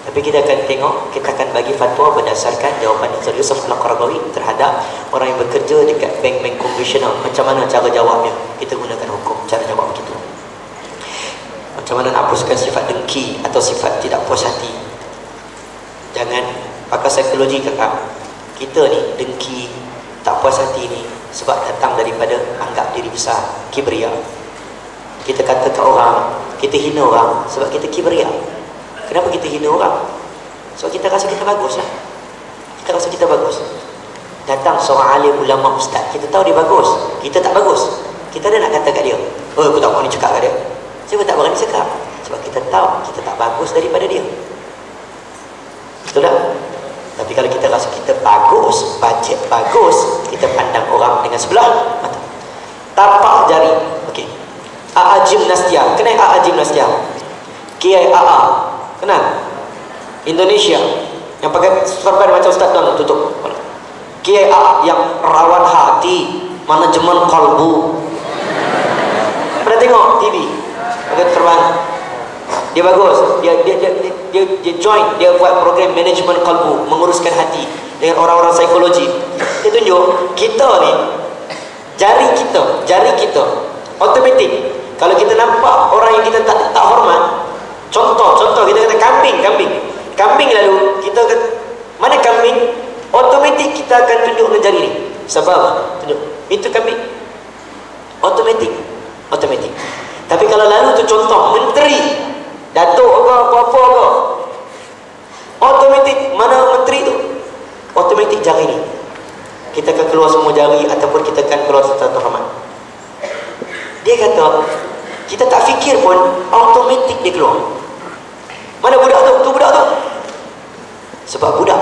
Tapi kita akan tengok, kita akan bagi fatwa berdasarkan jawapan Yusuf Al-Qaradawi terhadap orang yang bekerja dekat bank-bank konvensional. Macam mana cara jawabnya? Kita gunakan hukum cara jawab begitu. Macam mana nak hapuskan sifat dengki atau sifat tidak puas hati? Jangan pakai psikologi kakak. Kita ni dengki, tak puas hati ni sebab datang daripada anggap diri besar, kibria. Kita kata ke orang, kita hina orang sebab kita kibria. Kenapa kita hina orang? Sebab kita rasa kita bagus lah. Kita rasa kita bagus. Datang seorang alim ulama ustaz, kita tahu dia bagus, kita tak bagus. Kita dah nak kata kat dia, oh aku tak berani cakap kat dia. Siapa tak berani cakap? Sebab kita tahu kita tak bagus daripada dia. Betul tak? Tapi kalau kita rasa kita bagus, bajet bagus, kita pandang orang dengan sebelah mata. Tapak jari. Okey. AA Gimnastia. Kenal AA Gimnastia? KIAA. Kenal? Indonesia. Yang pakai serban macam ustaz tuan tutup. KIAA yang rawat hati, manajemen kalbu. Pernah tengok TV? Pakai serban. Dia bagus. Dia join, dia buat program manajemen kalbu, menguruskan hati dengan orang-orang psikologi. Dia tunjuk kita ni jari kita automatik. Kalau kita nampak orang yang kita tak hormat, contoh kita kata kambing lalu kita kata mana kambing, automatik kita akan tunjuk dengan jari ni. Sebab tunjuk itu kambing, automatik. Tapi kalau lalu tu contoh menteri, datuk ke apa-apa ke, automatik mana menteri tu, automatik jari ni kita akan keluar semua jari ataupun kita akan keluar satu hormat. Dia kata kita tak fikir pun automatik dia keluar. Mana budak tu? Tu budak tu. Sebab budak.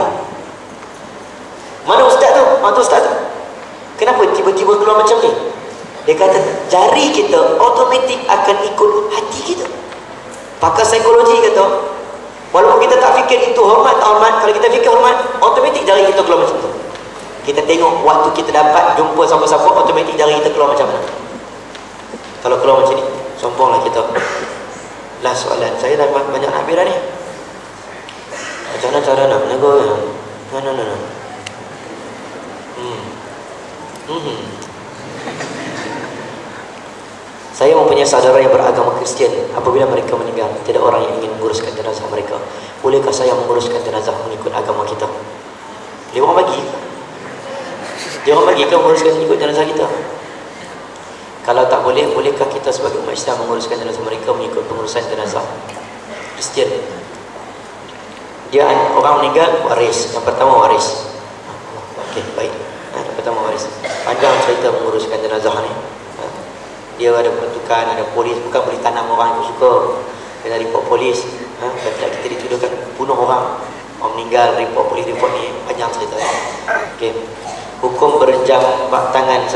Mana ustaz tu? Tu ustaz tu. Kenapa tiba-tiba keluar macam ni? Dia kata jari kita automatik akan ikut hati kita. Pakar psikologi kata walaupun kita tak fikir itu hormat, kalau kita fikir hormat, automatik jari kita keluar macam tu. Kita tengok waktu kita dapat jumpa siapa-siapa, automatik jari kita keluar macam mana. Kalau keluar macam ni, sombonglah kita. Last soalan, saya dah banyak nak habis dah ni. Macam mana cara nak menegur? No. Saya mempunyai saudara yang beragama Kristian. Apabila mereka meninggal, tidak orang yang ingin menguruskan jenazah mereka. Bolehkah saya menguruskan jenazah mengikut agama kita? Dia orang bagi ke menguruskan mengikut jenazah kita? Kalau tak boleh, bolehkah kita sebagai umat Islam menguruskan jenazah mereka mengikut pengurusan jenazah Kristian? Dia orang meninggal, waris. Yang pertama waris. Okey, baik. Yang pertama waris. Panjang cerita menguruskan jenazah ni. Dia ada pertukan, ada polis, bukan boleh tanam orang yang suka. Kena report polis. Kalau kita dituduhkan bunuh orang meninggal, report polis, report ni panjang cerita. Okey. Hukum berjabat tangan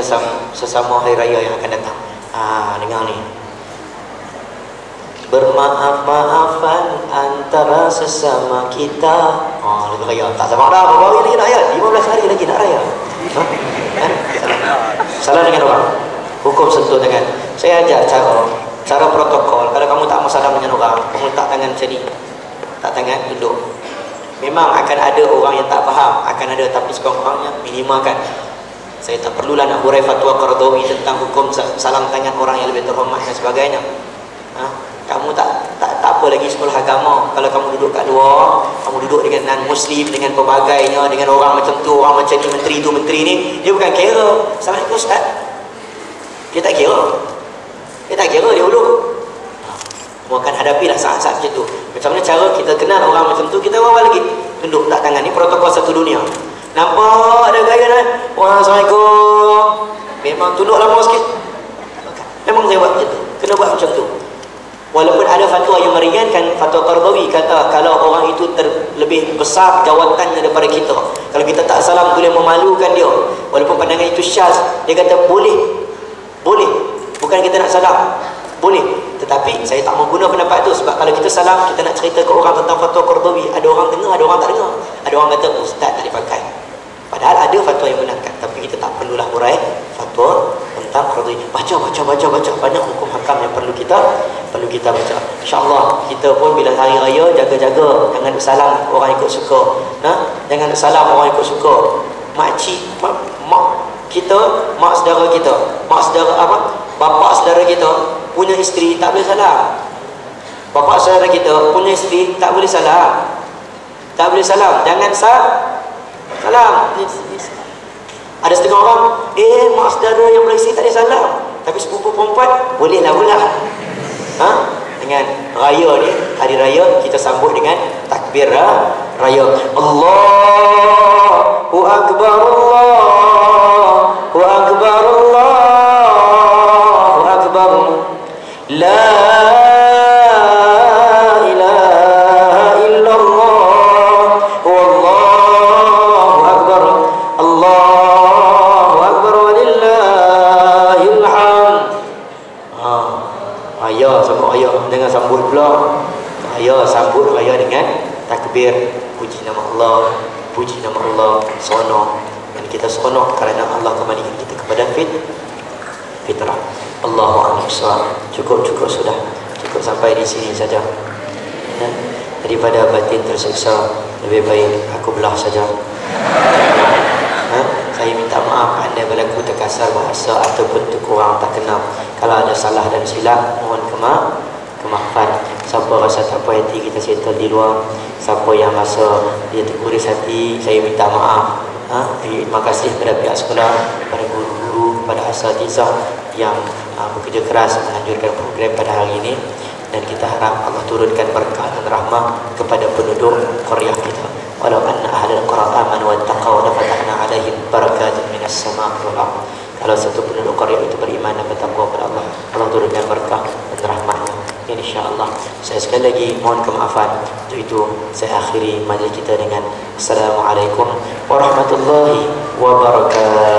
sesama hari raya yang akan datang. Dengar ni. Bermaaf-maafan antara sesama kita. Lagu raya. Tak sabar dah, berapa hari lagi nak raya? 15 hari lagi nak raya. Salah dengan orang. Hukum sentuh tangan. Saya ajar cara protokol. Kalau kamu tak mau salam dengan orang, kamu letak tangan macam ni. Tak tangan, duduk. Memang akan ada orang yang tak faham, akan ada, tapi sekurang-kurangnya minimalkan. Saya tak perlulah nak hurai fatwa Qaradawi tentang hukum salam tangan orang yang lebih terhormat dan sebagainya. Kamu tak apa lagi sekolah agama. Kalau kamu duduk kat luar, kamu duduk dengan non-Muslim, dengan pelbagainya, dengan orang macam tu, orang macam ni, menteri tu, menteri ni, dia bukan kira. Assalamualaikum Ustaz. Dia tak kira dia dulu. Kamu akan hadapilah saat-saat macam tu. Macam mana cara kita kenal orang macam tu? Kita awal lagi tunduk tak tangan. Ni protokol satu dunia. Nampak ada gaya dah. Assalamualaikum. Memang tunduk lama sikit. Memang saya buat macam tu. Kena buat macam tu. Walaupun ada fatwa yang meringankan, fatwa Qardawi kata kalau orang itu lebih besar jawatannya daripada kita, kalau kita tak salam boleh memalukan dia, walaupun pandangan itu syaz, dia kata boleh, bukan kita nak salam, boleh. Tetapi saya tak mau guna pendapat tu, sebab kalau kita salam, kita nak cerita ke orang tentang fatwa Qardawi, ada orang dengar, ada orang tak dengar. Ada orang kata ustaz tak dipakai, padahal ada fatwa yang benarkan. Tapi kita tak perlulah hurai fatwa tentang Qardawi. Baca banyak hukum hakam yang perlu kita baca. InsyaAllah kita pun bila hari raya jaga-jaga, jangan salam orang ikut suka, jangan salam orang ikut suka. Makcik, mak kita, mak saudara kita, bapa saudara kita punya isteri tak boleh salam. Bapa saudara kita punya isteri tak boleh salam. Jangan salam. Ada setengah orang, mak saudara yang beristeri tak boleh salam, tapi sepupu perempuan bolehlah pula. Dengan raya ni, hari raya kita sambut dengan takbir raya. Allahu Akbar, Allahu Akbar, Allahu Akbar, la ilaha illallah, wallahu akbar, Allahu akbar, walillahil hamd. Raya sambut raya, jangan sambut pula raya, sambut raya dengan takbir, puji nama Allah, seronok. Dan kita seronok kerana Allah kembalikan kita kepada fitrah. Allahu a'lam bissawab. Cukup sudah. Cukup sampai di sini saja. Daripada batin tersiksa, lebih baik aku belah saja. Saya minta maaf anda berlaku terkasar bahasa ataupun terkurang tak kenal. Kalau ada salah dan silap, mohon kemaafan. Siapa rasa tak puas hati, kita settle di luar. Siapa yang rasa dia terkuris hati, saya minta maaf. Terima kasih kepada pihak sekolah, kepada guru-guru, kepada asatizah yang bekerja keras menganjurkan program pada hari ini. Dan kita harap Allah turunkan berkah dan rahmah kepada penduduk qaryah kita. Walau anna ahlal qura amanu wattaqaw lafatahna 'alaihim barakatin minas sama'i wal ardh. Kalau satu penduduk qaryah itu beriman dan bertakwa kepada Allah, Allah turunkan berkah dan rahmatnya. InsyaAllah. Saya sekali lagi mohon kemaafan. Untuk itu saya akhiri majlis kita dengan Assalamualaikum warahmatullahi wabarakatuh.